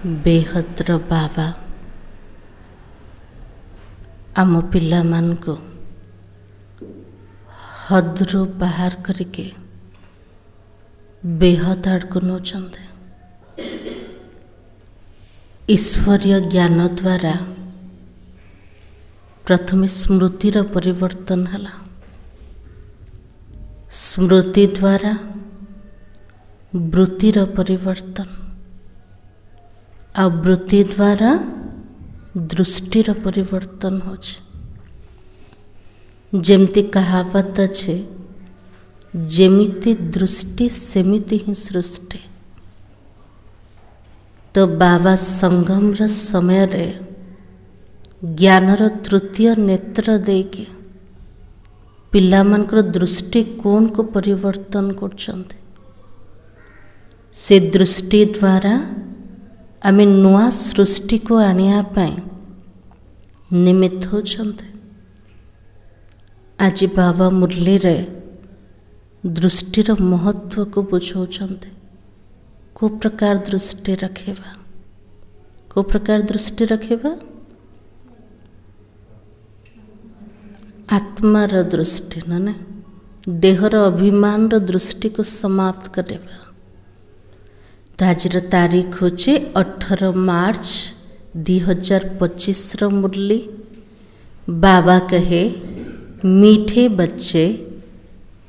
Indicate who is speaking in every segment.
Speaker 1: बेहतर बाबा आम पिला मान को हद्रु बाहर करके बेहद आड़ को नौचंदे। ईश्वरीय ज्ञान द्वारा प्रथम स्मृतिर परिवर्तन हला, स्मृति द्वारा वृत्तिर परिवर्तन, आ वृत्ति द्वारा दृष्टिर परिवर्तन हो। जेमती कहावत अच्छे जेमिति दृष्टि सेमिति ही सृष्टि। तो बाबा संगम समय रे ज्ञानर तृतीय नेत्र देके पिला मानकर दृष्टिकोण को परिवर्तन करछन्ते। से दृष्टि द्वारा आमे नुआ सृष्टि को आनिया पाए निमित्त होछन्ते। आज बाबा मुरली रे दृष्टिर महत्व को बुझाउछन्ते। को प्रकार दृष्टि रखेबा, को प्रकार दृष्टि रखेबा? आत्मार दृष्टि ना देहर अभिमान दृष्टि को समाप्त करेबा। तो आज तारीख होचे 18 मार्च 2025 मुरली। बाबा कहे, मीठे बच्चे,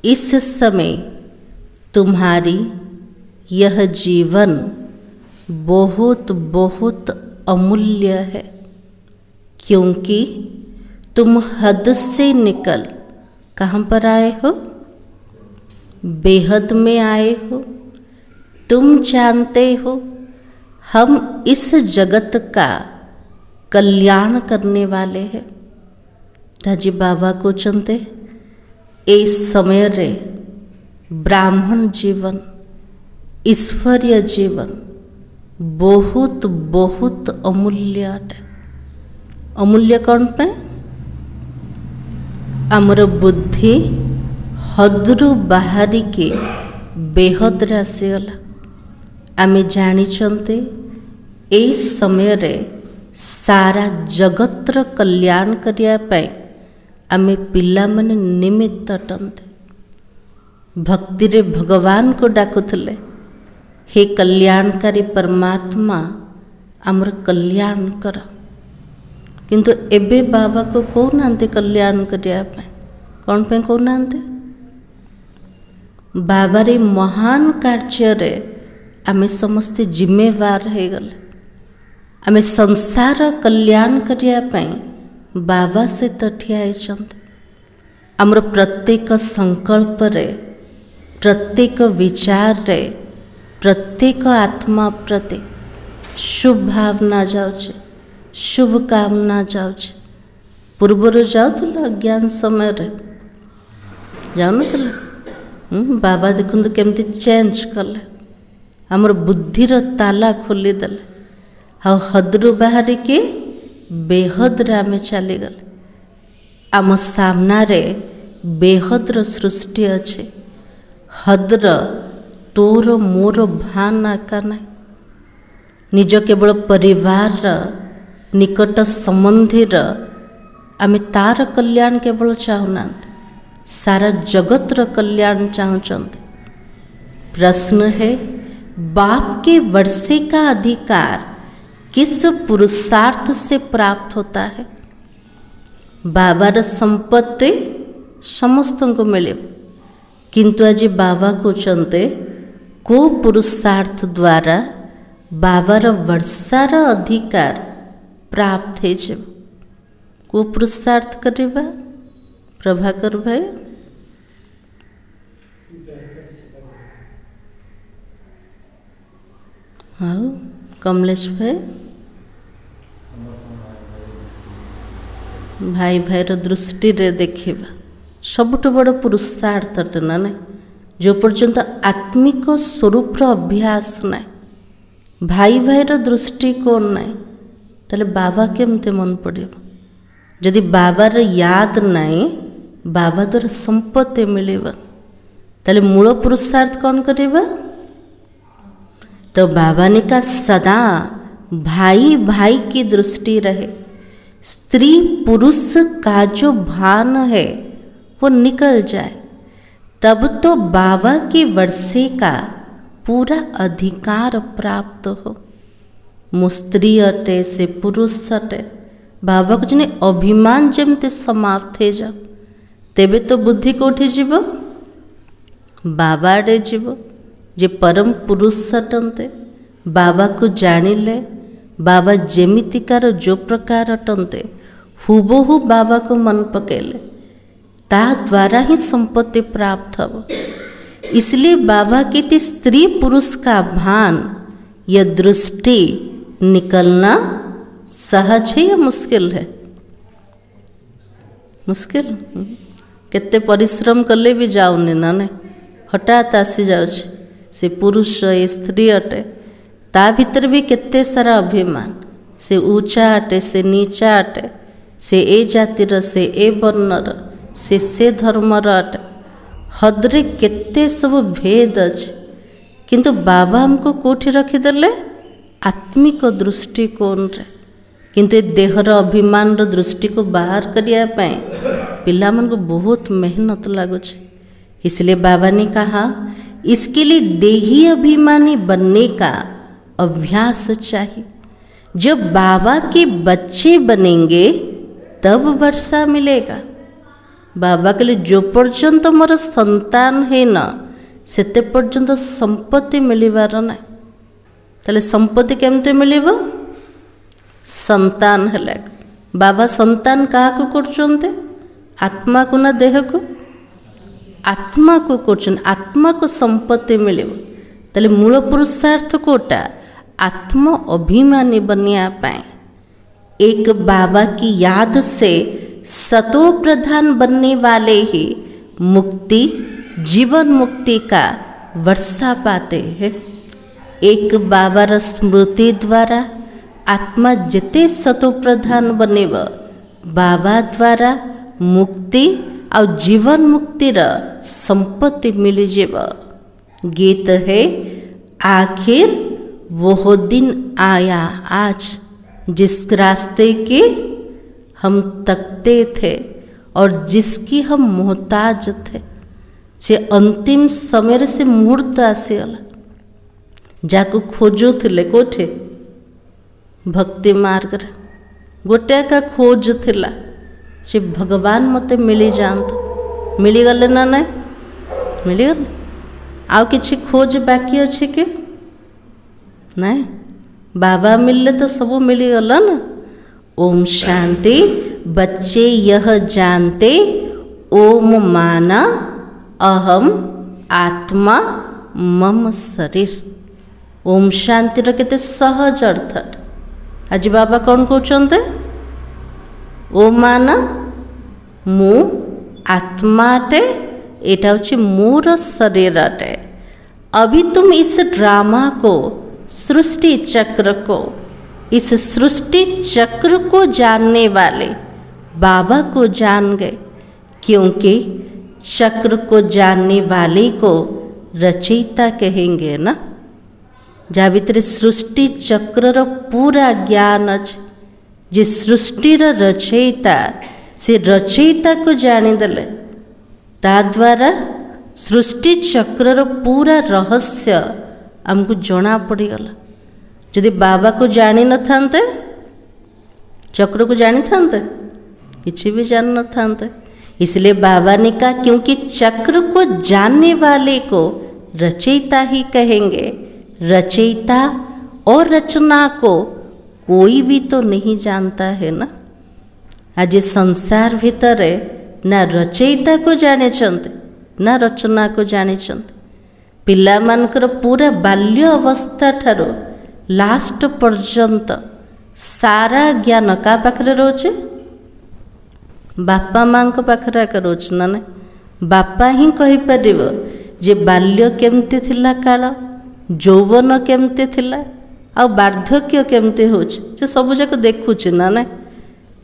Speaker 1: इस समय तुम्हारी यह जीवन बहुत बहुत अमूल्य है, क्योंकि तुम हद से निकल कहाँ पर आए हो? बेहद में आए हो। तुम जानते हो हम इस जगत का कल्याण करने वाले हैं। ताजी बाबा को चंते इस समय रे ब्राह्मण जीवन, ईश्वरीय जीवन बहुत बहुत अमूल्य है। अमूल्य कौन पे? आमर बुद्धि हद्रु बाहरी के बेहद रे आसीगला। आमे जानिचंते ए समय रे सारा जगतर कल्याण करिया पाए आमे पिला माने निमित्त अटंते। भक्ति रे भगवान को डाकुथले, हे कल्याणकारी परमात्मा आमर कल्याण कर। किंतु एबे बाबा को कहूनांते कल्याण करिया पाए। कौन पे कहूनांते? बाबा रे महान कार्य रे आमे समस्ते जिम्मेवार है गले। आमे संसार कल्याण करिया पाए बाबा से तो ठिया होइछन्ते। आमर प्रत्येक संकल्प रे, प्रत्येक विचार रे, प्रत्येक आत्मा प्रति शुभ भावना जाउछे, शुभ कामना जाउछे। पूर्वर जाउतला अज्ञान समय रे जाउनतला। बाबा देखु केमती चेंज कले, आमर बुद्धिर ताला खोली देले। हाँ हद्रु बाहरी के बेहद रे आमे चलीगले। आम सामना रे बेहद्र सृष्टि अच्छे। हद्र तोर मोर भान आका ना। निज केवल परिवार निकट संबंधीर आमे तार कल्याण केवल चाहूना, सारा जगतर कल्याण चाहते। प्रश्न है, बाप के वर्षे का अधिकार किस पुरुषार्थ से प्राप्त होता है? बाबार संपत्ति समस्त को मिले, किंतु आज बाबा को चंते को पुरुषार्थ द्वारा बाबार वर्षार अधिकार प्राप्त है। जब को पुरुषार्थ करेबा? प्रभाकर भाई हाँ, कमलेश भाई भाई भाईर दृष्टि रे देखिबा सबुठ बड़ पुरुषार्थ ना ना। जो पर्यंत आत्मिक स्वरूप अभ्यास ना, भाई भाईर दृष्टिकोण ना, ताले बाबा केमते मन पड़िबो? जदि बाबार याद नाई, बाबा द्वारा संपत्ति मिलेबा, ताले मूल पुरुषार्थ कौन करेबा? तो बाबा ने का सदा भाई भाई की दृष्टि रहे, स्त्री पुरुष का जो भान है वो निकल जाए, तब तो बाबा की वर्षे का पूरा अधिकार प्राप्त हो। मु स्त्री अटे से पुरुष अटे, बाबा को जने अभिमान जमते समाप्त हो जाओ, तेबे तो बुद्धि कोठी जीव, बाबा आड़े जीव। जे परम पुरुष अटंते, बाबा को जानिले, बाबा जेमितिकार जो प्रकार अटंते हुबहु बाबा को मन पकेले, ता द्वारा ही संपत्ति प्राप्त हो। इसलिए बाबा की स्त्री पुरुष का भान या दृष्टि निकलना सहज है या मुश्किल है? मुश्किल। केते परिश्रम कले भी जाऊनी ना नहीं, हठात आसी जाउछि से पुरुष ए स्त्री अटे, ता भीतर भी केते सारा अभिमान, से ऊंचा अटे से नीचा अटे, से ए जातिर से ए वर्णर, से धर्मर अटे, हद्रे केते सब भेद अच्छे। किंतु बाबा हमको कोठी रखिदेले आत्मिक दृष्टिकोण रे, किंतु ए देहर अभिमान दृष्टि को बाहर करिया पाए पिला मन को बहुत मेहनत लगुच। इसलिए बाबा ने कहा इसके लिए देही अभिमानी बनने का अभ्यास चाहिए। जब बाबा के बच्चे बनेंगे तब वर्षा मिलेगा। बाबा के लिए जो पर्यंत मोर संतान है न सेते पर्यंत संपत्ति मिलबार ना। ताले संपत्ति केमते मिलिबो? संतान है। बाबा संतान क्या करछन्ते? आत्मा को ना देह को? आत्मा को करछन। आत्मा को संपत्ति मिलिबो। ताले मूल पुरुषार्थ कोटा आत्म अभिमानी बनिया पाए। एक बाबा की याद से सतो प्रधान बनने वाले ही मुक्ति, जीवन मुक्ति का वर्षा पाते हैं। एक बाबार स्मृति द्वारा आत्मा जिते सतो प्रधान बनेब, बाबा द्वारा मुक्ति और जीवन मुक्तिर संपत्ति मिल जेब। गीत है आखिर वो दिन आया आज, जिस रास्ते के हम तकते थे और जिसकी हम मोहताज थे, से अंतिम समय से मुहूर्त आसीगला। जाको खोजो थिले कोठे भक्ति मार्ग रे गोटे का खोज थिला से भगवान मते मिली जात। मिलीगले ना ना मिलीगले? आउ किछि खोज बाकी अच्छे के नहीं? बाबा मिलले तो सब मिलीगला ना। ओम शांति। बच्चे यह जानते ओम माना अहम आत्मा मम शरीर। ओम शांति केते सहज अर्थ। आज बाबा कौन कहते? ओम माना मु आत्माटे, एटा होछि मोर शरीर अटे। अभी तुम इस ड्रामा को, सृष्टि चक्र को, इस सृष्टि चक्र को जानने वाले बाबा को जान गए, क्योंकि चक्र को जानने वाले को रचयिता कहेंगे ना। जहाँ भीतर सृष्टि चक्र पूरा ज्ञान अच्छे, जे सृष्टि रचयिता से रचयिता को जानीदेले, ता द्वारा सृष्टि चक्र पूरा रहस्य हमको जना पड़गला। यदि बाबा को जानी न थांते, चक्र को जानी थांते, किसी भी जान न थांते। इसलिए बाबा ने कहा क्योंकि चक्र को जानने वाले को रचयिता ही कहेंगे। रचयिता और रचना को कोई भी तो नहीं जानता है ना। आज संसार भीतर ना रचयिता को जाने चंते, ना रचना को जाने चंते। पिला मानकर पूरा बाल्य अवस्था ठारो लास्ट पर्यंत सारा ज्ञान का पाखरे रोचे? बापा माँ को पाखरे आकर रोचे ना ना। बापा ही कही परिबो जे बाल्य केमती थिला काल, यौवन केमती थिला, आ वार्धक्य केमती होचे, जे सब जाक देखुचे ना ना।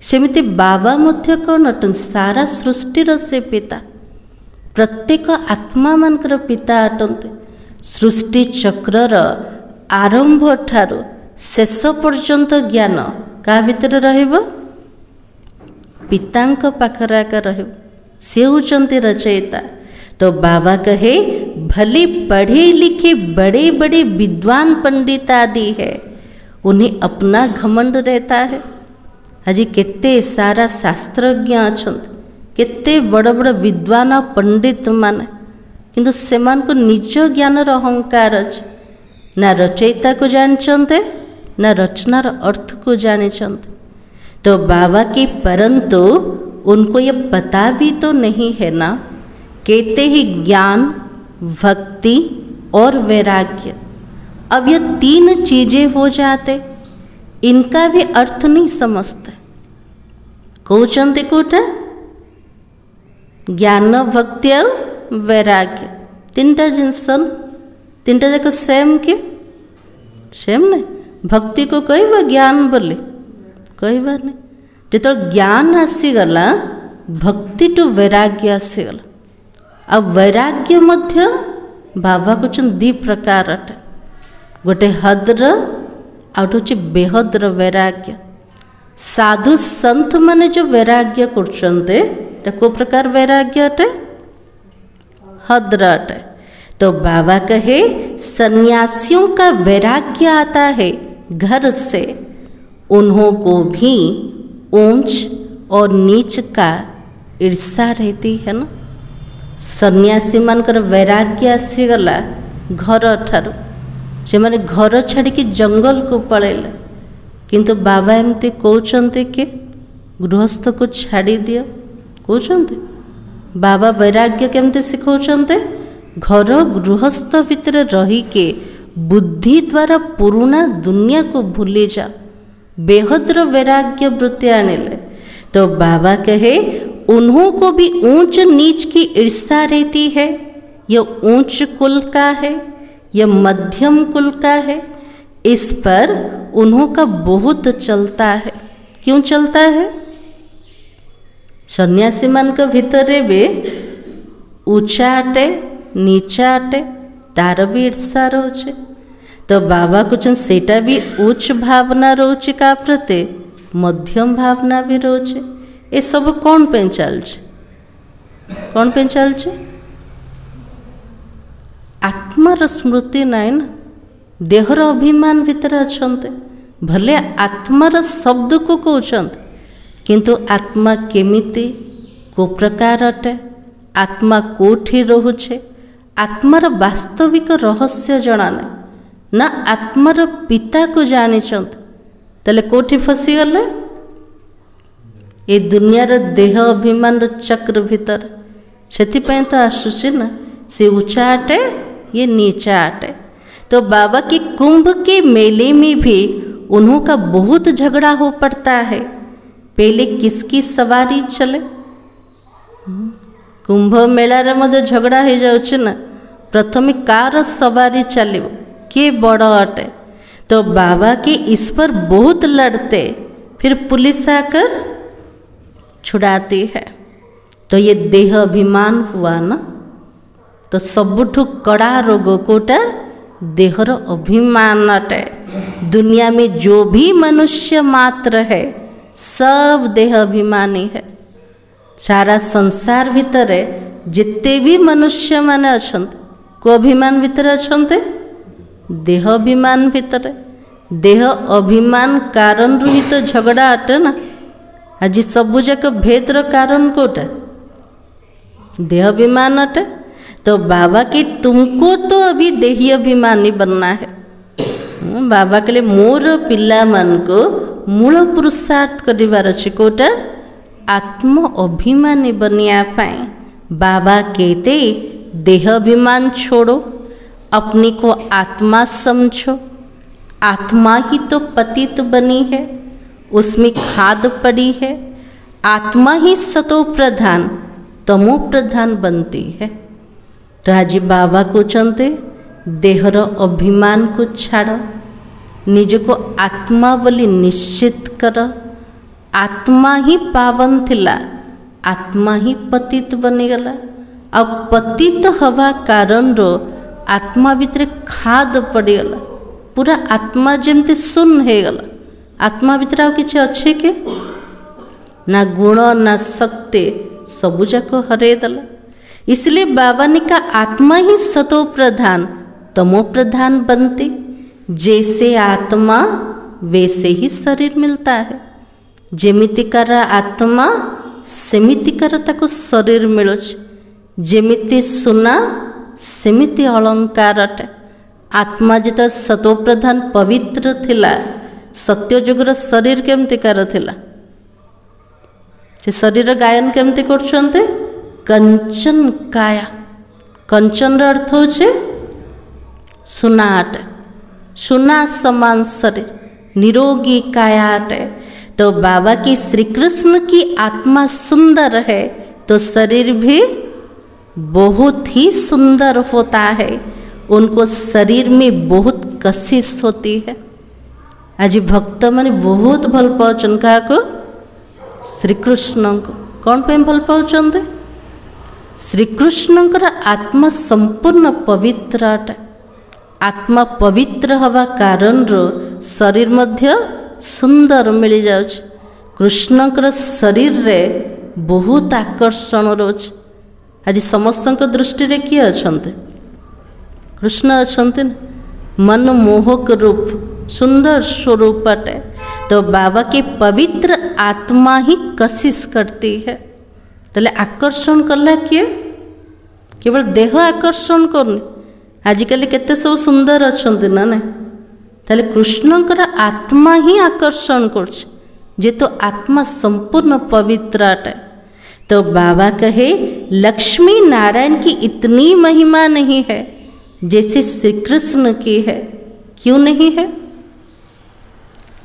Speaker 1: सेमिति बाबा मध्य कौन अटन? सारा सृष्टिर से पिता, प्रत्येक आत्मा मानकर पिता अटंते। सृष्टि चक्रर आरंभ ठारू शेष पर्यंत ज्ञान क्या भितर रहिबो पितांक पाखरे आका रहिबो से होचंती रचयिता। तो बाबा कहे भले पढ़े लिखे बड़े बड़े विद्वान पंडित आदि है उन्हें अपना घमंड रहता है। आज केते सारा शास्त्रज्ञ अछंत केते बड़ बड़ विद्वान पंडित माने किंतु सेमान को निज ज्ञानर अहंकार अच्छे ना रचयिता को जानते ना रचनार अर्थ को जानते। तो बाबा के परंतु उनको ये पता भी तो नहीं है ना कहते ही ज्ञान भक्ति और वैराग्य अब ये तीन चीजें हो जाते इनका भी अर्थ नहीं समझते। कहते कोटा ज्ञान भक्ति और वैराग्य तीनटा जिनस तीनटा जाक सेम के सेम नहीं। भक्ति को कहवा ज्ञान बोले कहवा नहीं जो ज्ञान आसीगला भक्ति टू वैराग्य आसीगला। अब वैराग्य मध्य बाबा कुछ दी प्रकार अटे गोटे हद्र आउट हूँ बेहद्र वैराग्य। साधु संत माने जो वैराग्य करछन्ते को प्रकार वैराग्य अटे हद्र अटे। तो बाबा कहे सन्यासियों का वैराग्य आता है घर से उन्हों को भी ऊंच और नीच का ईर्षा रहती है ना। सन्यासी मानकर वैराग्य आसीगला घर ठारू से माने घर छाड़ी जंगल को पड़ेले किंतु बाबा एमती कहते कि गृहस्थ को छाड़ी दियो कहते। बाबा वैराग्य केमती सिखाते घर गृहस्थ भितर रही के बुद्धि द्वारा पुराना दुनिया को भूली जा बेहद्र वैराग्य वृत्ति आनिले। तो बाबा कहे उन्हों को भी ऊंच नीच की ईर्षा रहती है। यह ऊंच कुल का है यह मध्यम कुल का है इस पर उन्हों का बहुत चलता है। क्यों चलता है सन्यासी मान का भितर भी ऊंचा अटे नीचा अटे तार भी ईर्षा रोचे। तो बाबा कुछ सेटा भी उच्च भावना रोचे का प्रति मध्यम भावना भी रोचे। ये सब कौन पे चलছে कौन पे चलছে आत्मार स्मृति नाई ना देहर अभिमान भितर अच्छे भले आत्मार शब्द को कहते किंतु आत्मा केमिति को प्रकार अटे आत्मा कोठी रोचे आत्मार वास्तविक रहस्य जना नहीं ना आत्मार पिता को जानी ताले कोठी फसीगले ये दुनियार देह अभिमान चक्र भितर से तो आसूची ना से ऊंचा अटे ये नीचा अटे। तो बाबा के कुंभ के मेले में भी उन्हों का बहुत झगड़ा हो पड़ता है। पहले किसकी सवारी चले कुंभ मेलार मध्य झगड़ा हो जाउछि ना प्रथम कार सवारी चलो के बड़ अटे। तो बाबा के इस पर बहुत लड़ते फिर पुलिस आकर छुड़ाती है। तो ये देह अभिमान हुआ ना। तो सबुठु कड़ा रोग कोटा देहर अभिमान अटे। दुनिया में जो भी मनुष्य मात्र है सब देह अभिमानी है। सारा संसार भितर जिते भी मनुष्य माने अछंते को अभिमान भितर अछंते देह अभिमान भितर। देह अभिमान कारण रु ही तो झगड़ा अटे ना। आज सबु जाक भेदर कारण कोटा देह अभिमान अटे। तो बाबा के तुमको तो अभी देही अभिमानी बनना है। बाबा के लिए मोर पिला मान को मूल पुरुषार्थ करिवार अछि कोटा आत्म अभिमानी बनिया पाए। बाबा कहते देह अभिमान छोड़ो अपने को आत्मा समझो। आत्मा ही तो पतित बनी है उसमें खाद पड़ी है। आत्मा ही सतो प्रधान तमो प्रधान बनती है। तो आज बाबा को चलते देहर अभिमान को छाड़ निज को आत्मा बोली निश्चित कर। आत्मा ही पावन थिला आत्मा ही पतित बनीगला। अब पतित हवा कारण रो आत्मा भितर खाद पड़गला पूरा आत्मा जमती शून्य हो गला। आत्मा भीतर आउ किछि अछि कि ना गुण ना शक्ति सबुजाक हरेदेला। इसलिए बाबा ने कहा आत्मा ही सतो प्रधान तमो प्रधान बनती। जैसे आत्मा वैसे ही शरीर मिलता है। जेमितिकार आत्मा सेमितिकार ताको शरीर मिलुछि। जेमिति सुना सेमिति अलंकार अटे। आत्मा जिते सतो प्रधान पवित्र थिला, सत्य जुगर शरीर केमतिकार थिला? से शरीर गायन केमति करछन्ते? कंचन काया। कंचन अर्थ होचे सुना अटे। सुना समान शरीर निरोगी काया अटे। तो बाबा की श्री कृष्ण की आत्मा सुंदर है तो शरीर भी बहुत ही सुंदर होता है। उनको शरीर में बहुत कशिश होती है। आज भक्त माने बहुत भल पाउछन का को? श्री कृष्ण को। कौन पे भल पाउछन्ते? श्री कृष्णकर आत्मा संपूर्ण पवित्र अटे। आत्मा पवित्र हवा कारण रो शरीर मध्य सुंदर मिल जाउछ। कृष्णकर शरीर रे बहुत आकर्षण रोच। आज समस्त दृष्टि रे किए अछन्ते? कृष्ण अछन्ते न। मनमोहक रूप सुंदर स्वरूप अटे। तो बाबा के पवित्र आत्मा ही कशिश करती है। तले आकर्षण कला किए? केवल देह आकर्षण करनी। आजिकल केते सब सुंदर अछन्ते ना ना। ताले कृष्णकर आत्मा ही आकर्षण करछ। जे तो आत्मा संपूर्ण पवित्र अटे। तो बाबा कहे लक्ष्मी नारायण की इतनी महिमा नहीं है जैसे श्री कृष्ण की है। क्यों नहीं है?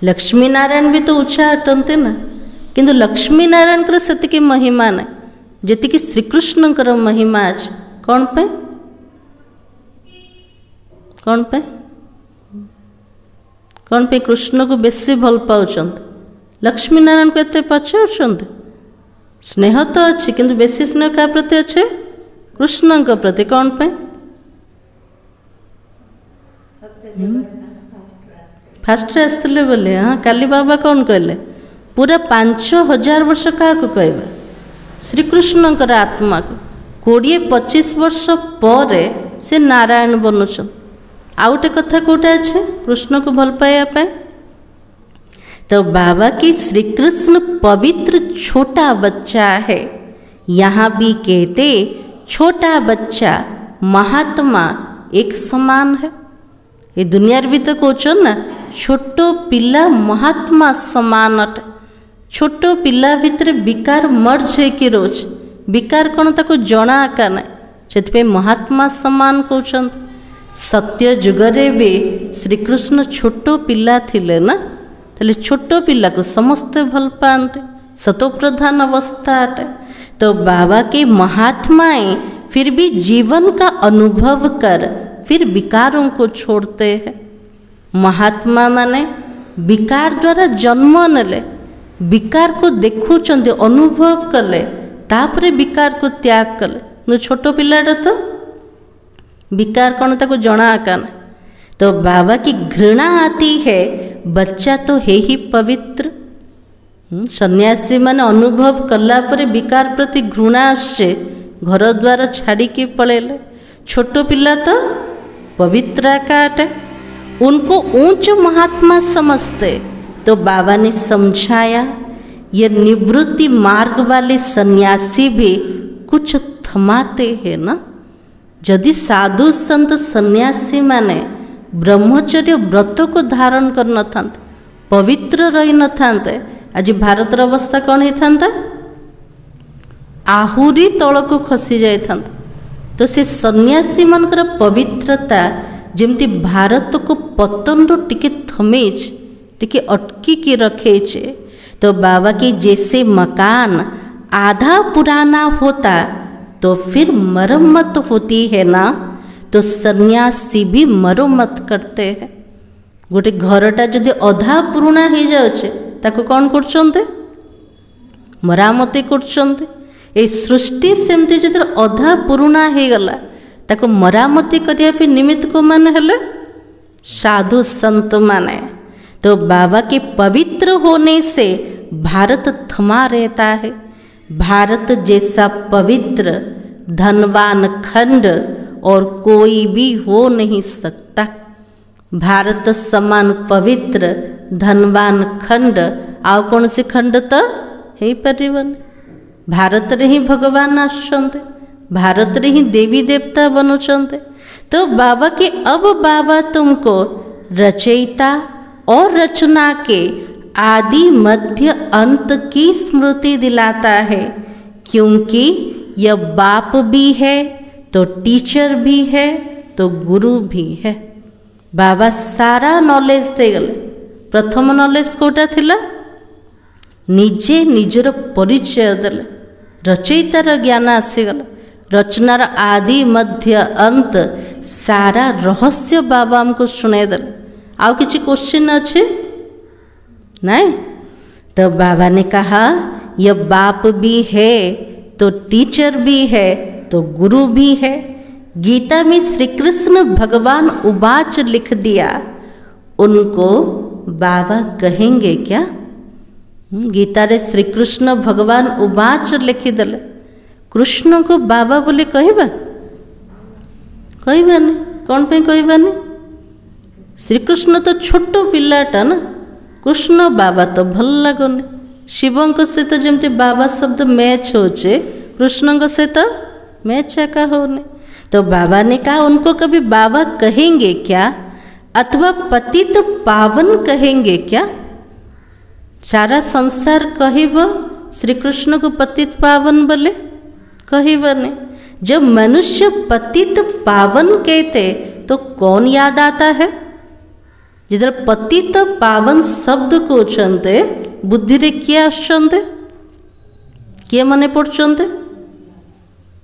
Speaker 1: लक्ष्मी नारायण भी तो ऊंचा अटंते ना, किंतु लक्ष्मी नारायण कर सेतिकी महिमा ना जेतिकी श्री कृष्ण कर महिमा आज। कौन पे? कौन पे? कौन पे कृष्ण को बेसी भल पाउछन्त? लक्ष्मी नारायण को एते पछे अछन्त? स्नेह तो अच्छी किंतु बेसी स्नेह क्या प्रति अच्छे? कृष्ण के प्रति। कौन पे? फास्ट आसते बोले। हाँ काली बाबा कौन कहले? पूरा 5000 वर्ष क्या कहवा? श्री कृष्णकर आत्मा को 20-25 वर्ष पर से नारायण बनुछन। आउटे कथा कोटा अच्छे कृष्ण को भल पाया। तो बाबा की श्री कृष्ण पवित्र छोटा बच्चा है। यहाँ भी कहते छोटा बच्चा महात्मा एक समान है। ये दुनिया भी तो कौन ना छोटो पिला महात्मा समान अटे। छोटो पिला भितर विकार मर्ज है रोज। विकार कौन ताको जना आका ना से महात्मा समान कहते। सत्य जुगरे भी श्री कृष्ण छोटो पिला थिले ना। ताले छोटो पिला को समस्ते भल पाते। सतो प्रधान अवस्था अटे। तो बाबा के महात्माएं फिर भी जीवन का अनुभव कर फिर विकारों को छोड़ते हैं। महात्मा माने विकार द्वारा जन्म नेले, विकार को देखुचंद अनुभव कले, तापरे विकार को त्याग कले। छोटो पिलाटा तो विकार कौन ताको जना आका ना। तो बाबा की घृणा आती है। बच्चा तो है ही पवित्र। सन्यासी माने अनुभव कला परे विकार प्रति घृणा आसे घर द्वार छाड़ी के पड़ेले। छोटो पिला तो पवित्र काटे। उनको ऊंच महात्मा समझते। तो बाबा ने समझाया ये निवृत्ति मार्ग वाले सन्यासी भी कुछ थमाते हैं ना। यदि साधु संत सन्यासी माने ब्रह्मचर्य व्रत को धारण कर न थांते, पवित्र रही न थांते, आज भारतर अवस्था कौन ही थांता? आहुरी तल को खसी जाई थांता। तो से सन्यासी मनकर पवित्रता जेमती भारत को पतन रो टिके थमेच टिके अटकी के रखे छे। तो बाबा के जैसे मकान आधा पुराना होता तो फिर मरम्मत होती है ना। तो सन्यासी भी मरम्मत करते हैं। गोटे घरटा जदि अधा पुराना हो जाउछे ताको कौन करछन्ते? मरामती करछन्ते। ए सृष्टि सेमती जदि अधा पुराना हो गला ताको मरामती करिया पे निमित्त को मान हेले साधु संत माने। तो बाबा के पवित्र होने से भारत थमा रहता है। भारत जैसा पवित्र धनवान खंड और कोई भी हो नहीं सकता। भारत समान पवित्र धनवान खंड आउ कौन से खंड तो है परिवन। भारत रे ही भगवान आसुचंते, भारत रे ही देवी देवता बनुचंते। तो बाबा के अब बाबा तुमको रचयिता और रचना के आदि मध्य अंत की स्मृति दिलाता है, क्योंकि यह बाप भी है तो टीचर भी है तो गुरु भी है। बाबा सारा नॉलेज देगले। प्रथम नॉलेज कोटा थिला निजे निजर परिचय देले, रचयितार ज्ञान आसीगला, रचनार आदि मध्य अंत सारा रहस्य बाबा हमको सुनाई देले। आउ किसी क्वेश्चन अच्छे नहीं? तो बाबा ने कहा यह बाप भी है तो टीचर भी है तो गुरु भी है। गीता में श्री कृष्ण भगवान उवाच लिख दिया, उनको बाबा कहेंगे क्या? गीता रे श्री कृष्ण भगवान उवाच लिखी दले, कृष्ण को बाबा बोले कहबा कहबानी कौन पे कहबानी? श्री कृष्ण तो छोट पिलाटा ना, कृष्ण बाबा तो भल लगने। शिवों सहित जमती बाबा शब्द मैच होचे, कृष्ण सहित मैच एका होने। तो बाबा ने कहा उनको कभी बाबा कहेंगे क्या, अथवा पतित पावन कहेंगे क्या? सारा संसार कहब श्री कृष्ण को पतित पावन बोले कहबने। जब मनुष्य पतित पावन कहते तो कौन याद आता है? जिधर पतित पावन शब्द को चंते बुद्धि रे किए आसचंते, किए मने पड़चंते?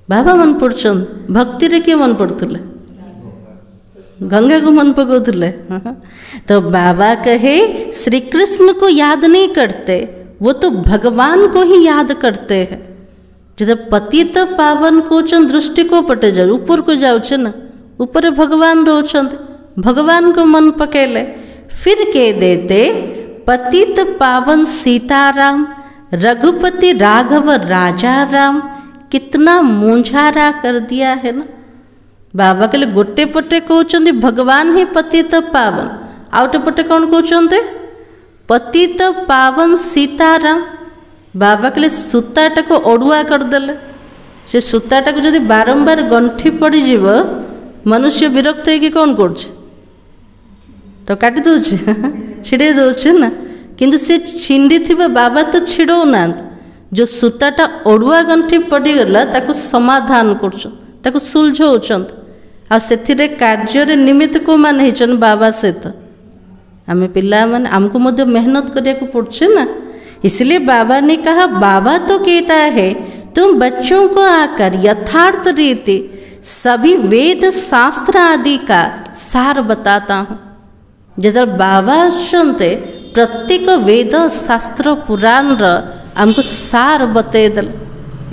Speaker 1: बाबा मन पड़चंते। भक्ति रे किए मन पड़तले? गंगा को मन पकौले। तो बाबा कहे श्री कृष्ण को याद नहीं करते, वो तो भगवान को ही याद करते हैं। जब पतित पावन को दृष्टि को पटे जाओ, ऊपर को जाओ ना, ऊपर भगवान रोचंते, भगवान को मन पकेले। फिर कह देते पतित पावन सीताराम, रघुपति राघव राजा राम, कितना मूंझारा कर दिया है ना। बाबा के लिए गोटे पटे कहते भगवान ही पतित पावन, आउटे पटे कौन कहते पतित पावन सीताराम। बाबा के लिए सूताटा को ओडुआ करदेले, से सूताटा को जदि बारंबार गंठी पड़ जीव मनुष्य विरक्त है कि कौन कर तो काटी दौचे छिड़े दौचे ना, किंतु से छिंडी थी बाबा तो छिड़ौ ना। जो सूताटा ओडुआ गंठी पड़गला ताको समाधान कर सुलझाउछंत। आ सेथिरे कार्य निमित्त को मान होचन बाबा सहित आम पिला माने आमको मध्य मेहनत करने को पड़े ना। इसलिए बाबा ने कहा बाबा तो कहता है तुम बच्चों को आकर यथार्थ रीति सभी वेद शास्त्र आदि का सार बताता हूँ। जब बाबा सुनते प्रत्येक वेद शास्त्र पुराण आमको सार बतेदेल।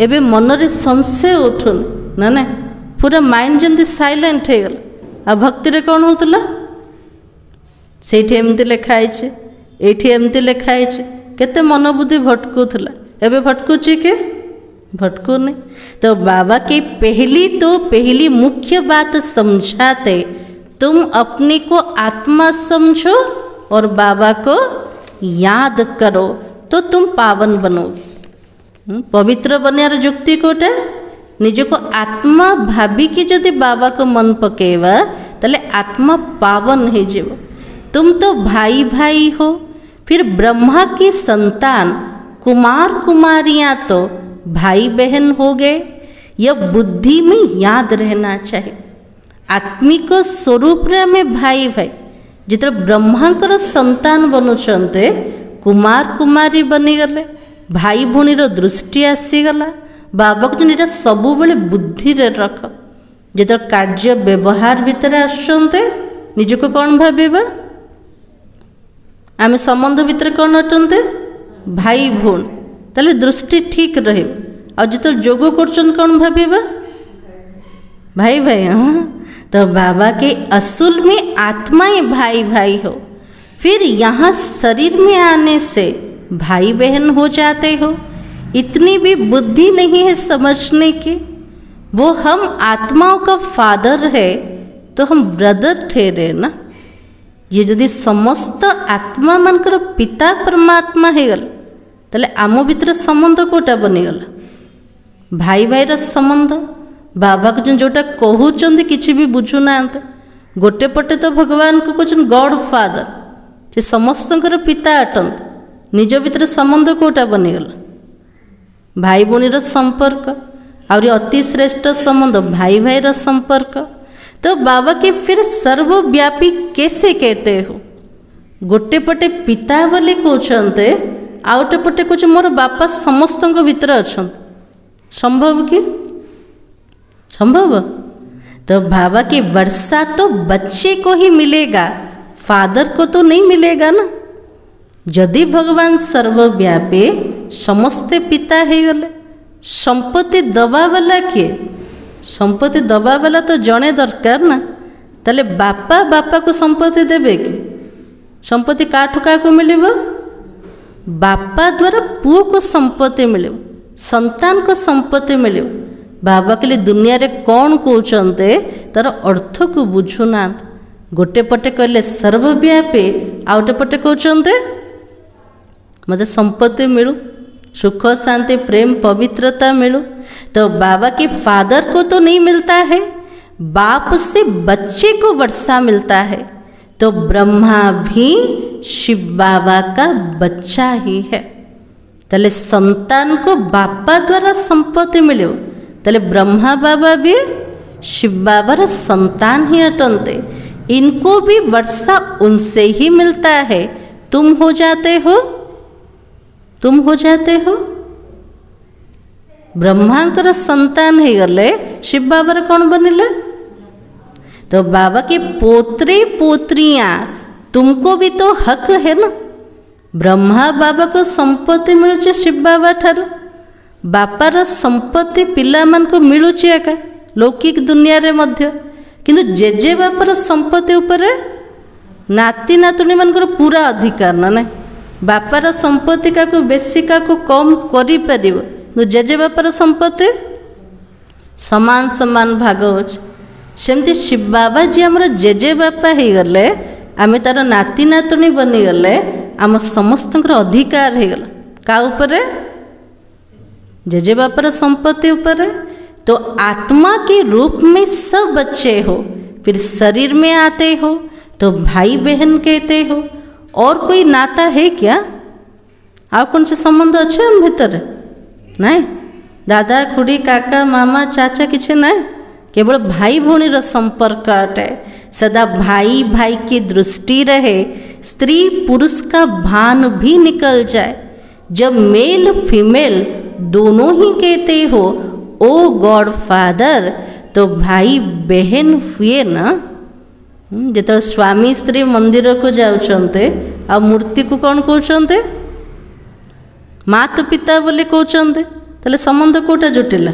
Speaker 1: एबे मनरे संशय उठुन ना ना, पूरा माइंड जमी साइलेंट हो गला। आ भक्ति रे कौन होतला सेठी एमती लिखाई एठी एमती लिखाई केते मन बुद्धि भटकुला, एबे भटकुची के भटकुनी। तो बाबा की पहली मुख्य बात समझाते तुम अपने को आत्मा समझो और बाबा को याद करो तो तुम पावन बनोगे। पवित्र बनयार जुक्ति कोटे निज को आत्मा भाभी कि जदि बाबा को मन पकेवा तले आत्मा पावन हो जीव। तुम तो भाई भाई हो, फिर ब्रह्मा की संतान कुमार कुमारियां तो भाई बहन हो गए। यह बुद्धि में याद रहना चाहिए। आत्मिक स्वरूप रे में भाई भाई जिते ब्रह्मांकर संतान बनुचंते कुमार कुमारी बनीगले, भाई भूणीर दृष्टि आसीगला। बाबा को जो सब बेले बुद्धि रे रख। जो कार्य व्यवहार भितर आसुचंते निजको कौन भाविबा? आम संबंध भितर कौन अटंते भाई भूण, ताले दृष्टि ठीक रहे। और जो जोग कर कौन भाविबा? भाई भाई। हाँ, तो बाबा के असूल में आत्माएं भाई भाई हो, फिर यहाँ शरीर में आने से भाई बहन हो जाते हो। इतनी भी बुद्धि नहीं है समझने की। वो हम आत्माओं का फादर है तो हम ब्रदर ठहरे ना। ये जदि समस्त आत्मा मानकर पिता परमात्मा हैगला ताले आम भितर संबंध कोटा बनीगला भाई भाईर संबंध। बाबा को जोटा कहते किसी भी बुझुना गोटे पटे तो भगवान को कहते गॉड फादर, से समस्त पिता अटंत। निज भितर संबंध कोटा बनीगला भाई भौणीर संपर्क और अति श्रेष्ठ संबंध भाई भाईर संपर्क। तो बाबा के फिर सर्वव्यापी कैसे कहते हो? गोटे पटे पिता बोली कहते, आउटे पटे कुछ मोर बापा समस्त भीतर अच्छा। संभव कि संभव? तो बाबा की वर्षा तो बच्चे को ही मिलेगा, फादर को तो नहीं मिलेगा ना। यदि भगवान सर्वव्यापी समस्ते पिता है गले, संपत्ति दबा वाला किए? संपत्ति दबा वाला तो जड़े दरकार ना। ताले बापा बापा को संपत्ति देवे कि? संपत्ति काठू क्या मिले? बापा द्वारा पुओ को संपत्ति मिले, संतान को संपत्ति मिले। बाबा के लिए दुनिया रे कौन कहते तार अर्थ को बुझुना। गोटे पटे कहले सर्वव्यापी, आउटे पटे कहते मते संपत्ति मिलू, सुख शांति प्रेम पवित्रता मिलू। तो बाबा के फादर को तो नहीं मिलता है, बाप से बच्चे को वर्षा मिलता है। तो ब्रह्मा भी शिव बाबा का बच्चा ही है। तले संतान को बापा द्वारा संपत्ति मिले, तले ब्रह्मा बाबा भी शिव बाबा संतान ही अटनते। इनको भी वर्षा उनसे ही मिलता है। तुम हो जाते हो, तुम हो जाते हो। ब्रह्मांकर संतान ही गले, शिव बाबा कौन बनिले? तो बाबा के पोत्रे पोत्रियां, तुमको भी तो हक है ना। ब्रह्मा बाबा को संपत्ति मिलुचे शिव बाबा ठार। बापार संपत्ति पिला मान को मिलुचे एका लौकिक दुनिया रे मध्य, किंतु जेजे बापार संपत्ति ऊपर नाती नातुणी मानकर पूरा अधिकार ना ना। बापार संपत्ति का को बेसी का को कम करि परिबो, तो जेजे बापार संपत्ति समान समान भाग होछ। सेमती शिव बाबा जी हमर जेजे बापा ही गले, आमे तार नाती नातुणी बनी गले, आम समस्त अधिकार हो गला का ऊपर? जेजे बापार संपत्ति ऊपर। तो आत्मा के रूप में सब बच्चे हो, फिर शरीर में आते हो तो भाई बहन कहते हो। और कोई नाता है क्या? आप कौन से संबंध अच्छे हम भीतर? नहीं, दादा खुड़ी काका मामा चाचा किसी नहीं, केवल भाई भौणीर संपर्क अटे। सदा भाई भाई की दृष्टि रहे, स्त्री पुरुष का भान भी निकल जाए। जब मेल फीमेल दोनों ही कहते हो ओ गॉड फादर, तो भाई बहन हुए ना। जो स्वामी स्त्री मंदिर को जाउछन्ते, आ मूर्ति को कौन कहते? मात पिता बोले कहते। ताले संबंध कोटा जुटिला?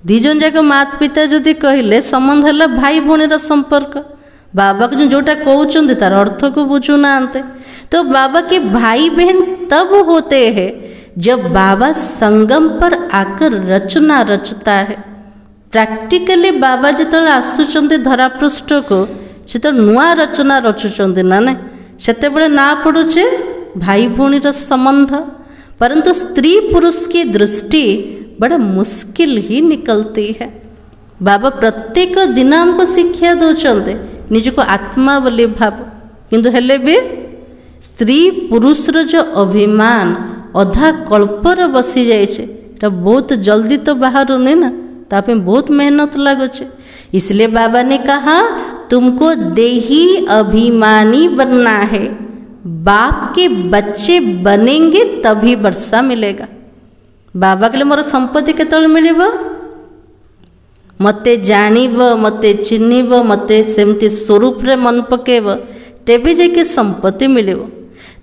Speaker 1: दीजन जाक मात पिता जदि कहले संबंध है भाई भौणीर संपर्क। बाबा को जोटा कहते तार अर्थ को बुझुना। तो बाबा के भाई बहन तब होते हैं जब बाबा संगम पर आकर रचना रचता है। प्रैक्टिकली बाबा जो आसुंच धरापृष्ठ को से तो नुआ रचना रचुंट ना ना, से ना पड़ुचे भाई भौणीर संबंध। परंतु स्त्री पुरुष की दृष्टि बड़ा मुश्किल ही निकलती है। बाबा प्रत्येक दिन हमको शिक्षा दौरान निजको आत्मा बोली भाव, किंतु हेले भी स्त्री पुरुषर जो अभिमान अधा कल्पर बसी जाए, बहुत जल्दी तो बाहर नहीं ना, तापे बहुत मेहनत लगुचे। इसलिए बाबा ने कहा तुमको देही अभिमानी बनना है, बाप के बच्चे बनेंगे तभी वर्षा मिलेगा। बाबा के लिए मोर संपत्ति केतल मिलिबो? मते जानिब, मते चिन्हिब, मते सेमती स्वरूप रे मन पकेब, तेबे जाके संपत्ति मिलिबो।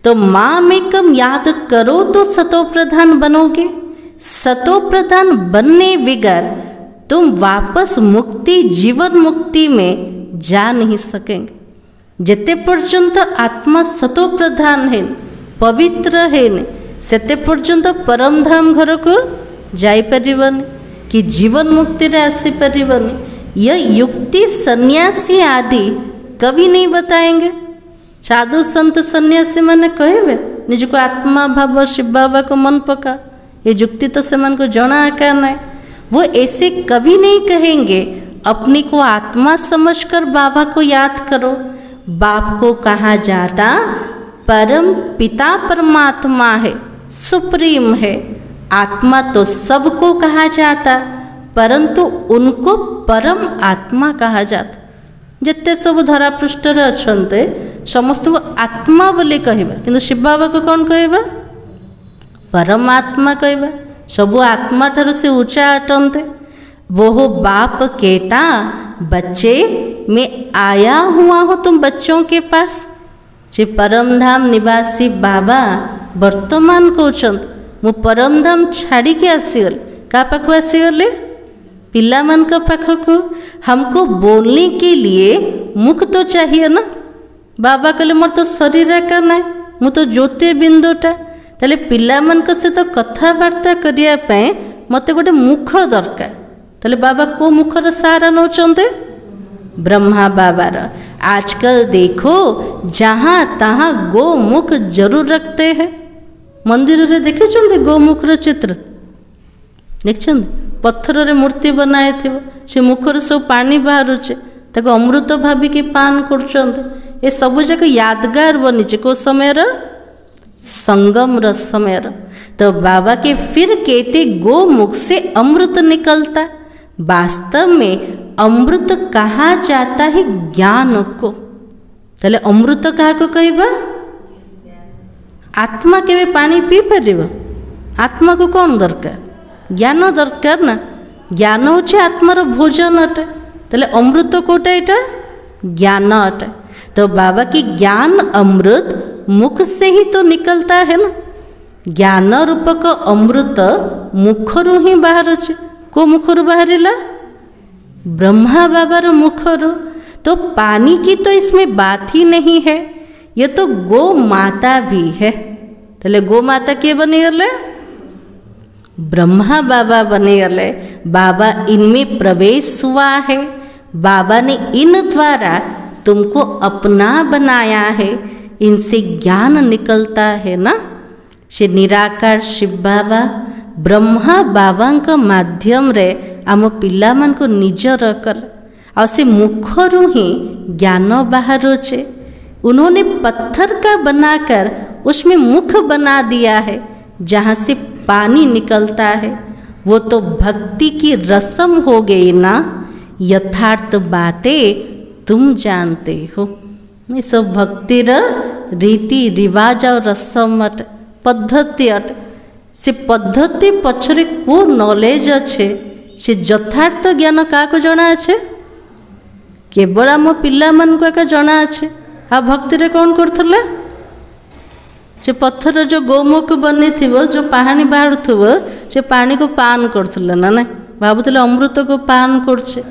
Speaker 1: तो माम एकम याद करो तो सतो प्रधान बनोगे। सतो प्रधान बनने बिगर तुम वापस मुक्ति जीवन मुक्ति में जा नहीं सकेंगे। जेते पर्यंत आत्मा सतो प्रधान है पवित्र है सेते पर्यंत परम धाम घर को जाई परिबनी कि जीवन मुक्ति रे आसी परिबनी। यह युक्ति सन्यासी आदि कभी नहीं बताएंगे। साधु संत सन्यासी माने कहबे निज को आत्मा भाव शिव बाबा को मन पका, ये युक्ति तो सेमान को जना क्या नहीं। वो ऐसे कभी नहीं कहेंगे अपने को आत्मा समझकर बाबा को याद करो। बाप को कहा जाता परम पिता परमात्मा है, सुप्रीम है। आत्मा तो सबको कहा जाता परंतु उनको परम आत्मा कहा जाता। जिते सब धरा पृष्ठ अच्छे समस्त को आत्मा बोले कहबा किंतु शिव बाबा को कौन कहबा परमात्मा कहबा। सबु आत्मा ठार से ऊंचा अटंते। वो बाप कहता बच्चे मैं आया हुआ हूँ तुम बच्चों के पास। जे परमधाम निवासी बाबा वर्तमान कहते मु परमधाम छाड़ी के आसीगल। क्या पाख आसीगले पिला मन का पाख को। हमको बोलने के लिए मुख तो चाहिए ना। बाबा कहले मोर तो शरीर का ना मु तो ज्योतिर्बिंदुटा ताले पिला मन को से तो कथबार्ता करिया पे मते गोटे मुख दरकार। ताले बाबा को मुखर सहारा नौचंदे ब्रह्मा बाबार। आजकल देखो जहाँ तहाँ गोमुख जरूर रखते हैं। मंदिर रे देखे गोमुखर चित्र देखते पत्थर रे मूर्ति बनाए थे से मुखर सब पानी बाहरुचे ताको अमृत भाविकी पान कर। ए सब जाक यादगार बनीचे को समय संगम र समय। तो बाबा के फिर कहते गोमुख से अमृत निकलता। वास्तव में अमृत कहा जाता है ज्ञान को। ताले अमृत कहा को कहबा आत्मा के पानी पी पार। आत्मा को कौन दरकार ज्ञान दरकार ना। ज्ञान होचे आत्मार भोजन अटे। ताले अमृत कोटा एटा ज्ञान अटे। तो बाबा की ज्ञान अमृत मुख से ही तो निकलता है ना। ज्ञान रूपक अमृत मुखरु ही बाहर छे। को मुखरु बाहरिला ब्रह्मा बाबार मुखरु। तो पानी की तो इसमें बात ही नहीं है। ये तो गो माता भी है। ताले गो माता के बने गले ब्रह्मा बाबा बने गले। बाबा इनमें प्रवेश हुआ है। बाबा ने इन द्वारा तुमको अपना बनाया है। इनसे ज्ञान निकलता है ना। से निराकार शिव बाबा ब्रह्मा बाबा का माध्यम रे आम पिला मन को निजर कर आ से मुखरु ही ज्ञान बाहरुचे। उन्होंने पत्थर का बनाकर उसमें मुख बना दिया है जहाँ से पानी निकलता है। वो तो भक्ति की रस्म हो गई ना। यथार्थ बातें तुम जानते हो। ये सब भक्ति रीति रिवाज और रस्म अट पद्धति अट। से पद्धति पछरे को नॉलेज अच्छे से यथार्थ ज्ञान क्या को जना अच्छे केवल आम पिला मन को एका जना अच्छे। आ भक्ति रे कौन करथले से पत्थर जो गोमुख बनी थी जो पानी बाहर थो से पानी को पान करथले ना ना भावुले अमृत को पान करछे।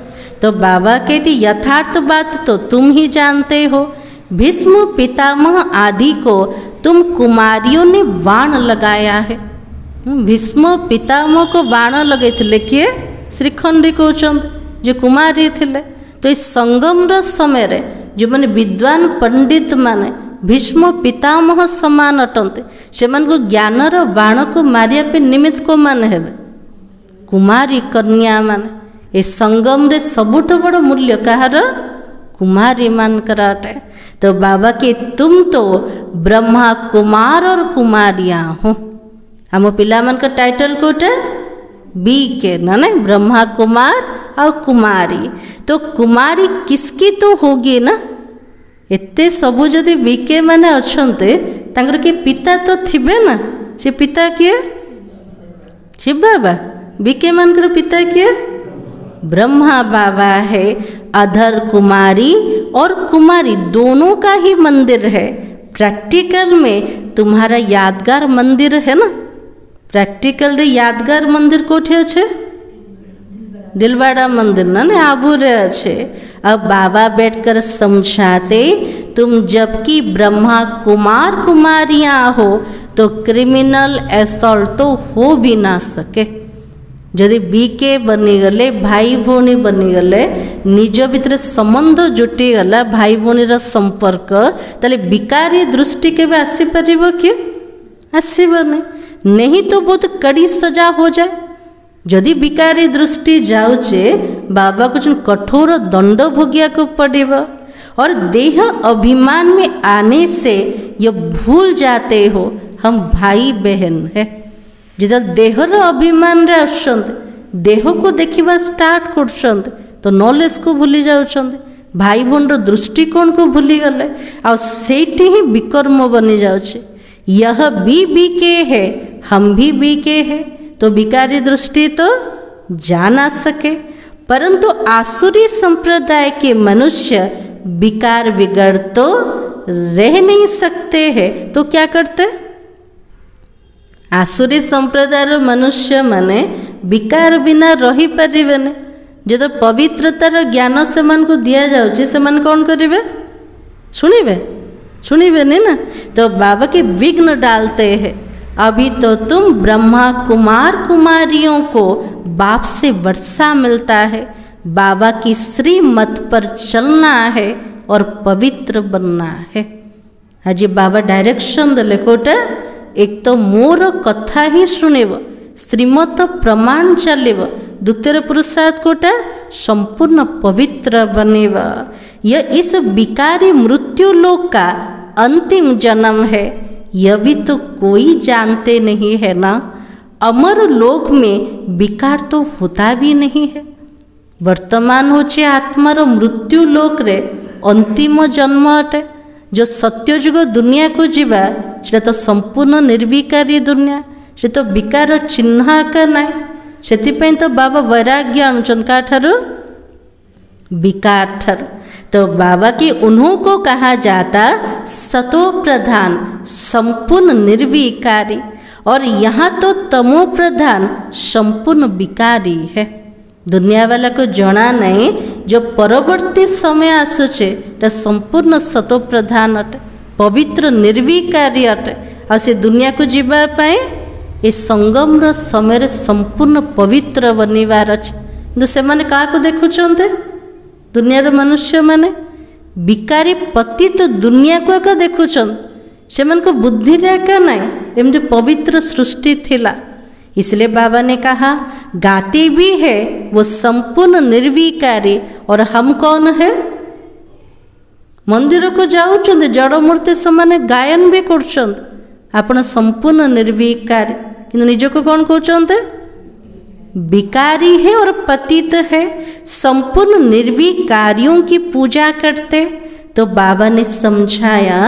Speaker 1: तो बाबा कहती यथार्थ बात तो तुम ही जानते हो। भीष्म पितामह आदि को तुम कुमारियों ने बाण लगाया है। भीष्म पितामह को बाण लगे थे किए श्रीखंडी कहते जो कुमारी थिले। तो इस संगम समय रे जो मैंने विद्वान पंडित माने भीष्म पितामह समान अटंते से ज्ञानर बाण को मारिया पे निमित्त को मान हे कुमारी कन्या मान। ए संगम रे सबुठ बड़ मूल्य कहार कुमारी मान कर अटे। तो बाबा के तुम तो ब्रह्मा कुमार और कुमारियाँ हो। आम पिला मन का टाइटल कोटे बी के ना ब्रह्मा कुमार और कुमारी। तो कुमारी किसकी तो होगी ना। एते सबु जदि बीके माने अच्छन्ते तांकर के पिता तो थिबे ना। से पिता किए शिव बाबा। बीके मानकर पिता किए ब्रह्मा बाबा है। अधर कुमारी और कुमारी दोनों का ही मंदिर है। प्रैक्टिकल में तुम्हारा यादगार मंदिर है ना। प्रैक्टिकल रे यादगार मंदिर कोठे अच्छे दिलवाड़ा मंदिर ना आबू रे अच्छे। अब बाबा बैठकर समझाते, तुम जबकि ब्रह्मा कुमार कुमारियां हो तो क्रिमिनल असॉल्ट तो हो भी ना सके। जदि बीके बनीगले भाई भौणी बनीगले निज भितर संबंध जुटीगला भाई भौणीर संपर्क, ताले बिकारी दृष्टि के आसीपर कि आसबनी, नहीं तो बहुत कड़ी सजा हो जाए। जदि बिकारी दृष्टि जाऊचे बाबा को जो कठोर दंड भोगिया को पड़ेगा। और देह अभिमान में आने से ये भूल जाते हो हम भाई बहन है। जिदल देहर अभिमान रे आसुचंते, देह को देखिबा स्टार्ट करछंते तो नॉलेज को भूली जाउछंते, भाई भौणर दृष्टिकोण को भूली गले आ सेठी ही विकर्म बनी जाउछे। यह भी बीके है, हम भी बीके है, तो बिकारी दृष्टि तो जा ना सके। परंतु आसुरी संप्रदाय के मनुष्य विकार विगड़ तो रह नहीं सकते हैं, तो क्या करते? आसुरी संप्रदायर मनुष्य माने विकार बिना रही परिवेने। जो पवित्रतार ज्ञान से मन को दिया जाउची, से मन कौन करिवे? सुनिबे नहीं ना। तो बाबा के विघ्न डालते हैं। अभी तो तुम ब्रह्मा कुमार कुमारियों को बाप से वर्षा मिलता है, बाबा की श्रीमत पर चलना है और पवित्र बनना है। आज बाबा डायरेक्शन देले कोटा, एक तो मोर कथा ही सुनेब, श्रीमत प्रमाण चलेब, द्वितीय पुरुषार्थ कोटा संपूर्ण पवित्र बनेब। यह इस विकारी मृत्यु लोक का अंतिम जन्म है, यह भी तो कोई जानते नहीं है ना। अमर लोक में विकार तो होता भी नहीं है। वर्तमान होचे आत्मार मृत्यु लोक रे अंतिम जन्म अटे। जो सत्ययुग दुनिया को जीवा से तो संपूर्ण निर्विकारी दुनिया, से तो विकार चिन्ह का ना। से तो बाबा वैराग्य अनुचन का ठारू विकार ठारू। तो बाबा की उन्हों को कहा जाता सतो प्रधान संपूर्ण निर्विकारी, और यहाँ तो तमो प्रधान संपूर्ण विकारी है। दुनिया वाला को जना नहीं जो परवर्ती समय आसुचे तो संपूर्ण सतो प्रधान अटे, पवित्र निर्विकारी अटे। और से दुनिया को जीवा पाए ये संगम समय संपूर्ण पवित्र बनिवार अच्छे। से मैंने क्या को देखुंते दुनियार मनुष्य माने विकारी पति तो दुनिया को एक देखुचन, से मन को बुद्धि रेखा नहीं एमती पवित्र सृष्टि थिला। इसलिए बाबा ने कहा गाते भी है वो संपूर्ण निर्विकारी, और हम कौन है? मंदिर को जाऊँ जड़ मूर्ति समान गायन भी कर आपण संपूर्ण निर्विकारी, कि निज को कौन कहते? विकारी है और पतित है। संपूर्ण निर्विकारियों की पूजा करते। तो बाबा ने समझाया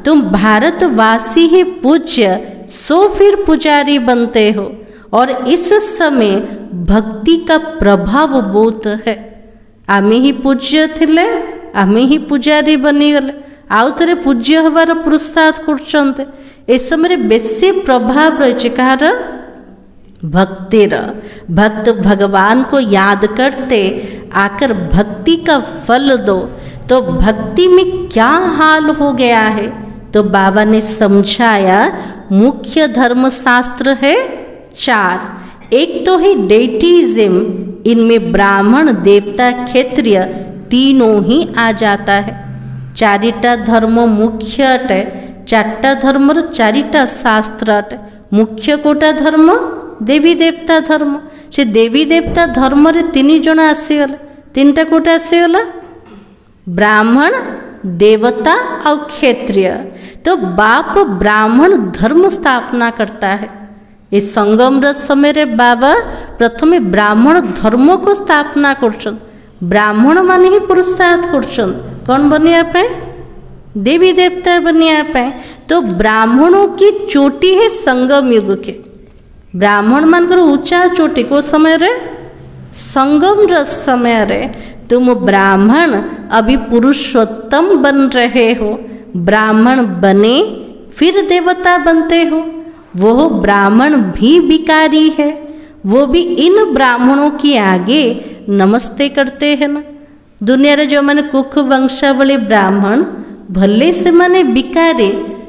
Speaker 1: तुम भारतवासी ही पूज्य सो फिर पुजारी बनते हो, और इस समय भक्ति का प्रभाव बहुत है। आमे ही पूज्य थिले, आमे ही पुजारी बनीगले, आउ थे पूज्य हबार पुरस्कार कर। इस समय बेसी प्रभाव रही कहार? भक्तिर। भक्त भगवान को याद करते आकर भक्ति का फल दो। तो भक्ति में क्या हाल हो गया है? तो बाबा ने समझाया मुख्य धर्मशास्त्र है 4। एक तो है डेटिज्म, इनमें ब्राह्मण देवता क्षत्रिय तीनों ही आ जाता है। 4टा धर्म मुख्य अटे, 4टा धर्म 4टा शास्त्र अटे। मुख्य कोटा धर्म देवी देवता धर्म। से देवी देवता धर्म रे 3 जन आसीगले। 3टा कोटा आसीगला ब्राह्मण देवता और क्षत्रिय। तो बाप ब्राह्मण धर्म स्थापना करता है। इस संगम समय रे बाबा प्रथमे ब्राह्मण धर्म को स्थापना कर। ब्राह्मण माने ही पुरुषार्थ कर कौन बनिया पाए? देवी देवता बनिया पाए। तो ब्राह्मणों की चोटी है संगम युग के। ब्राह्मण मानकर ऊंचा चोटी को समय रे संगम रस समय रे तुम ब्राह्मण अभी पुरुषोत्तम बन रहे हो। ब्राह्मण बने फिर देवता बनते हो। वो ब्राह्मण भी विकारी है, वो भी इन ब्राह्मणों के आगे नमस्ते करते हैं ना। दुनिया रे जो मैंने कुख वंशावली ब्राह्मण भले से माने बिकारे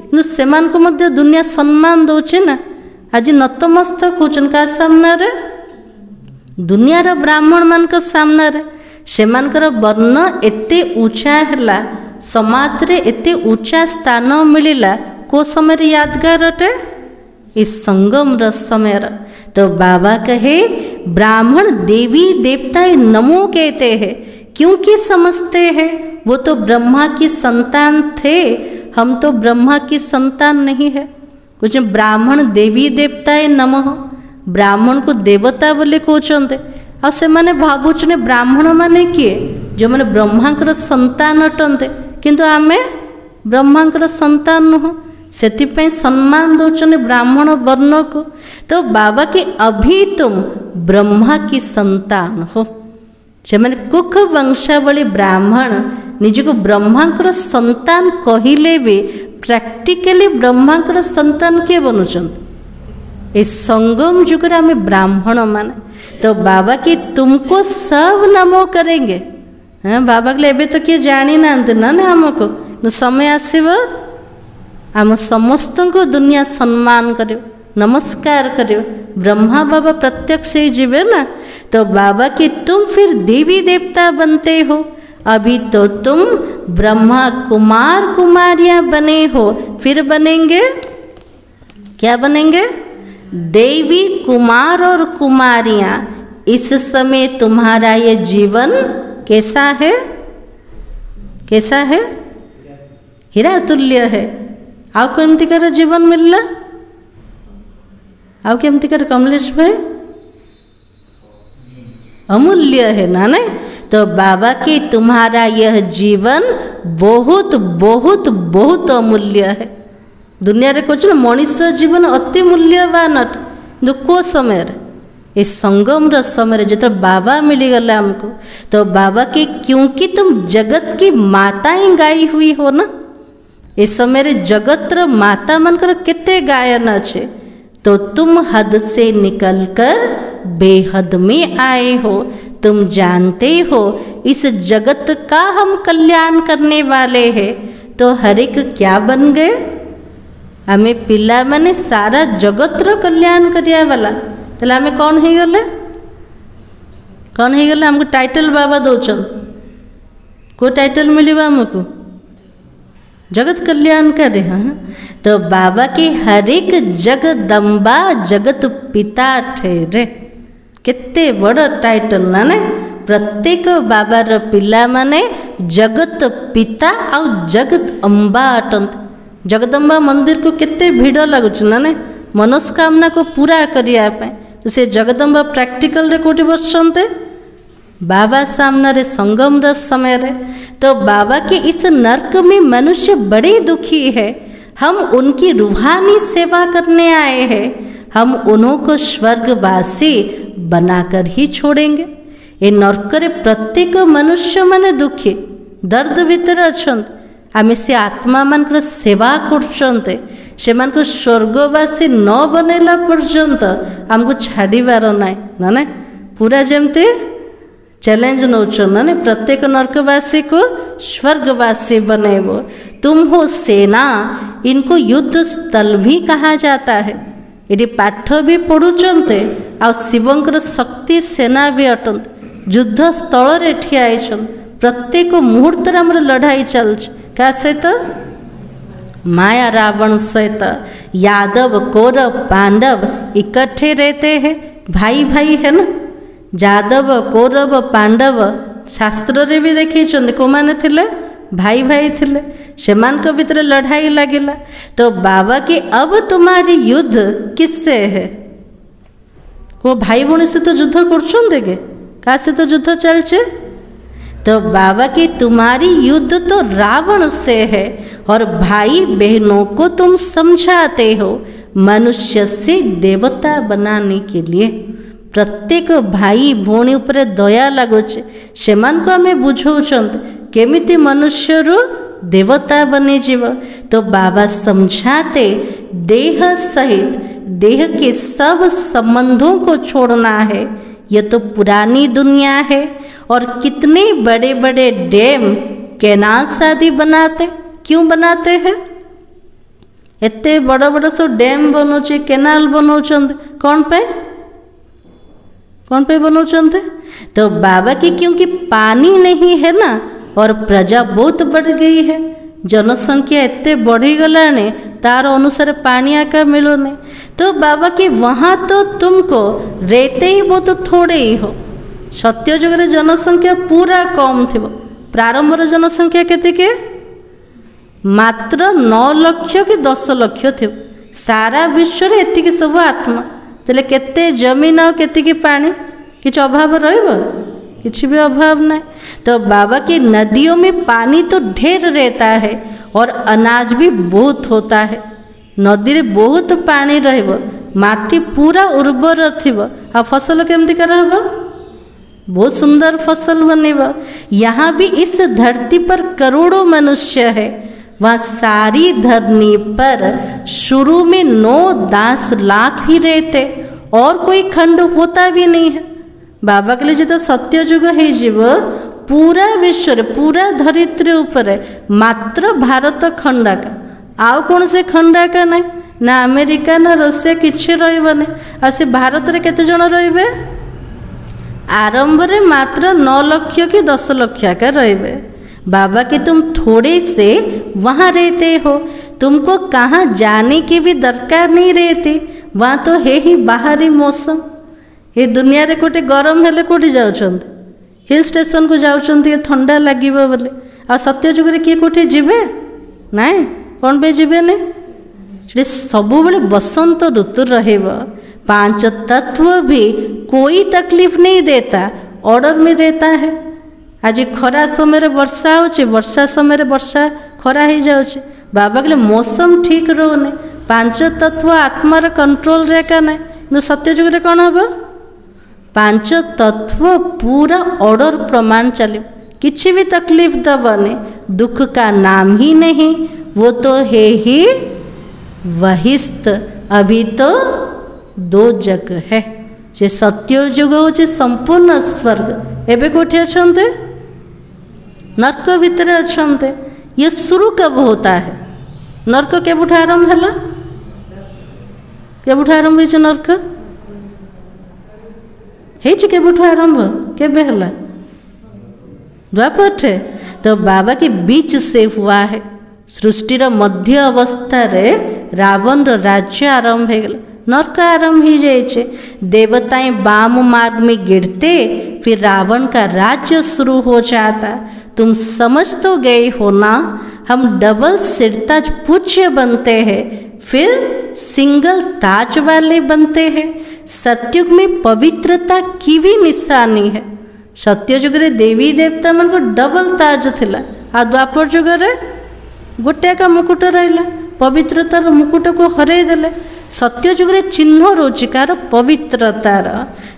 Speaker 1: कि सेमान को मध्य दुनिया सम्मान दौचे ना। आज नतमस्तक होचन का सामना रे दुनिया रा ब्राह्मण मान का सामना रे सेमानकर वर्ण एते ऊंचा हैला समाज रे एते ऊंचा स्थान मिलिला को समय यादगार अटे इस संगम र समय रा। तो बाबा कहे ब्राह्मण देवी देवता नमो कहते हैं क्योंकि समझते हैं वो तो ब्रह्मा की संतान थे, हम तो ब्रह्मा की संतान नहीं है। कुछ ब्राह्मण देवी देवताए नमः ब्राह्मण को देवता बोले कहते आ से माने भावुचने ब्राह्मण माने किए जो माने ब्रह्मांकर संतान अटंते किंतु आमे ब्रह्मांकर संतान नुह से सम्मान दौचने ब्राह्मण वर्ण को। तो बाबा के अभी तुम ब्रह्मा की संतान हो। से कुख वंशावली ब्राह्मण निजको ब्रह्मांकर संतान कहले भी प्रैक्टिकली ब्रह्मांकर संतान किए बनुचंत इस संगम जुगर आम ब्राह्मण मान। तो बाबा की तुमको सब नमो करेंगे। हाँ बाबा के लिए तो किए जानी ना ना आमको तो समय आसव आम समस्त को दुनिया सम्मान करियो नमस्कार करियो। ब्रह्मा बाबा प्रत्यक्ष ही जीवे ना। तो बाबा की तुम फिर देवी देवता बनते हो, अभी तो तुम ब्रह्मा कुमार कुमारियां बने हो, फिर बनेंगे क्या बनेंगे देवी कुमार और कुमारियां। इस समय तुम्हारा ये जीवन कैसा है, कैसा है हीरा तुल्य है। आउ केमती कर जीवन मिलला आउ केमती कर कमलेश भाई अमूल्य है ना नहीं। तो बाबा की तुम्हारा यह जीवन बहुत बहुत बहुत अमूल्य है। दुनिया रे कुछ मनीष जीवन अति मूल्यवान अटे को समय इस संगम र समय जो बाबा मिलीगला हमको। तो बाबा के क्योंकि तुम जगत की माताएं गाई हुई हो ना इस समय जगत र माता मनकर कितने गायन अच्छे। तो तुम हद से निकलकर बेहद में आए हो। तुम जानते हो इस जगत का हम कल्याण करने वाले हैं। तो हर एक क्या बन गए आमे पिला माने सारा जगत रो कल्याण करिया वाला। तले आमे कौन है गले कौन है गले हमको टाइटल बाबा दौचन को टाइटल मिलवा हमको जगत कल्याण करे। हाँ तो बाबा के हर एक जगदम्बा जगत पिता ठहरे कितने बड़ा टाइटल ना ने। प्रत्येक बाबा रो पिला माने जगत पिता और जगत अम्बा अटंत। जगदम्बा मंदिर को कितने भीड़ लगुच ना ने मनस्कामना को पूरा करिया पे। तो से जगदम्बा प्रैक्टिकल रे कोटी बसते बाबा सामने रे संगम र समय रे। तो बाबा के इस नरक में मनुष्य बड़े दुखी है। हम उनकी रूहानी सेवा करने आए हैं। हम उन्हों को स्वर्गवासी बनाकर ही छोड़ेंगे। ये नरक रे प्रत्येक मनुष्य माने दुखी दर्द भीतर अच्छा आम से आत्मा मान सेवा करते से स्वर्गवासी न बनैला पर्यंत आमको छाड़बार ना ना पूरा जमती चैलेंज नौचन ना प्रत्येक नरकवासी को स्वर्गवासी बनेबो। तुम हो सेना इनको युद्ध स्थल भी कहा जाता है। ये पाठ भी पढ़ुचंते आ शिवंकर शक्ति सेना भी अटंत युद्ध स्थल रे ठिया प्रत्येक मुहूर्त आमर लड़ाई चलछ क्या सहित माया रावण सहित। यादव कौरव पांडव इकट्ठे रहते हैं भाई भाई है ना। यादव कौरव पांडव शास्त्र रे भी देखी को माने थिले भाई भाई थिले सेमान को भीतर लड़ाई लगिला। तो बाबा के अब तुम्हारी युद्ध किससे है को भाई भौणी से तो युद्ध कर का से तो युद्ध चलचे। तो बाबा की तुम्हारी युद्ध तो रावण से है और भाई बहनों को तुम समझाते हो मनुष्य से देवता बनाने के लिए। प्रत्येक भाई भौणी उपर दया लगुचे सेमान को आमे बुझौचंत केमिति मनुष्य रो देवता बने जीव। तो बाबा समझाते देह सहित देह के सब संबंधों को छोड़ना है। यह तो पुरानी दुनिया है। और कितने बड़े बड़े डैम कैनाल्स आदि बनाते, क्यों बनाते हैं? एते बड़ बड़ सब डैम बनौचे, कैनाल बनौचंद, कौन पे बनौचंद? तो बाबा की क्योंकि पानी नहीं है ना, और प्रजा बहुत बढ़ गई है, जनसंख्या एते बढ़ी गलाने, तार अनुसार पानी आका मिलुने। तो बाबा की वहाँ तो तुमको रहते ही बहुत थोड़े ही हो। सत्य जुग रे जनसंख्या पूरा कम थी। प्रारंभ जनसंख्या केते के मात्र 9 लक्ष कि 10 लक्ष थी। सारा विश्व रे एतिकी सब आत्मा, तेले केते जमीन और केतिकी पानी, किछ अभाव रहिबो? किसी भी अभाव नहीं। तो बाबा की नदियों में पानी तो ढेर रहता है और अनाज भी बहुत होता है। नदी रे बहुत पानी रहिबो, माटी पूरा उर्वर थिबो, आ फसल केमती करहबो? बहुत सुंदर फसल बनेबो। यहाँ भी इस धरती पर करोड़ों मनुष्य है। वहाँ सारी धरनी पर शुरू में 9-10 लाख ही रहते, और कोई खंड होता भी नहीं है। बाबा के लिए जो सत्य जुग है जीव पूरा विश्व पूरा धरित्री ऊपर मात्र भारत खंडाका, आउ कौन से खंडाका नहीं, ना अमेरिका ना रशिया किसी रही। आ से भारत रे केते जन रहिबे? आरंभ रे मात्र 9 लक्ष कि 10 लक्ष का रहिबे। बाबा के तुम थोड़े से वहाँ रहते हो, तुमको कहाँ जाने की भी दरकार नहीं रहती। वहाँ तो है ही बाहरी मौसम। ये दुनिया रे कोटे गरम हेले कोटी जाउछंत, हिल स्टेशन को जाउछंत ठंडा लागिबो बोले। आ सत्य जुग रे किए कोठी जिबे नाई, कौन पे जिबे ने? से सब बेले बसंत ऋतु रहेबो। 5 तत्व भी कोई तकलीफ नहीं देता, ऑर्डर में रहता है। आज खरा समय वर्षा होचे, वर्षा समय वर्षा खरा हो जाउचे। बाबा के मौसम ठीक रोने, 5 तत्व आत्मार कंट्रोल रे का ना। सत्य जुग रे कौन हम? 5 तत्व पूरा ऑर्डर प्रमाण चले, किसी भी तकलीफ दबने, दुख का नाम ही नहीं। वो तो है ही वहिस्त। अभी तो 2 जग है। जे सत्य जुग हो संपूर्ण स्वर्ग। एबे कोठे अछंते? नरक भितर अछंते। ये शुरू कब होता है? नरक केबुठ आरंभ है? केबुठ आरंभ है नरक? केबुठ आरंभ केबे हला? द्वापर थे। तो बाबा के बीच से हुआ है। सृष्टिर मध्य अवस्था रे रावण राज्य आरंभ हो गला, नरक आरंभ हो जाए। देवताएं वाम मार्ग में गिरते, फिर रावण का राज्य शुरू हो जाता। तुम समझ तो गए हो ना, हम डबल सिरताज पूज्य बनते हैं, फिर सिंगल ताज वाले बनते हैं। सत्युग में पवित्रता की भी निशानी है। सत्ययुग रे देवी देवता मन को डबल ताज थिला, आ द्वापर जुग रे गोटे का मुकुट रहा। पवित्रतार मुकुट को हरई देले। सत्ययुग रे चिन्ह रोचिकार पवित्रतार।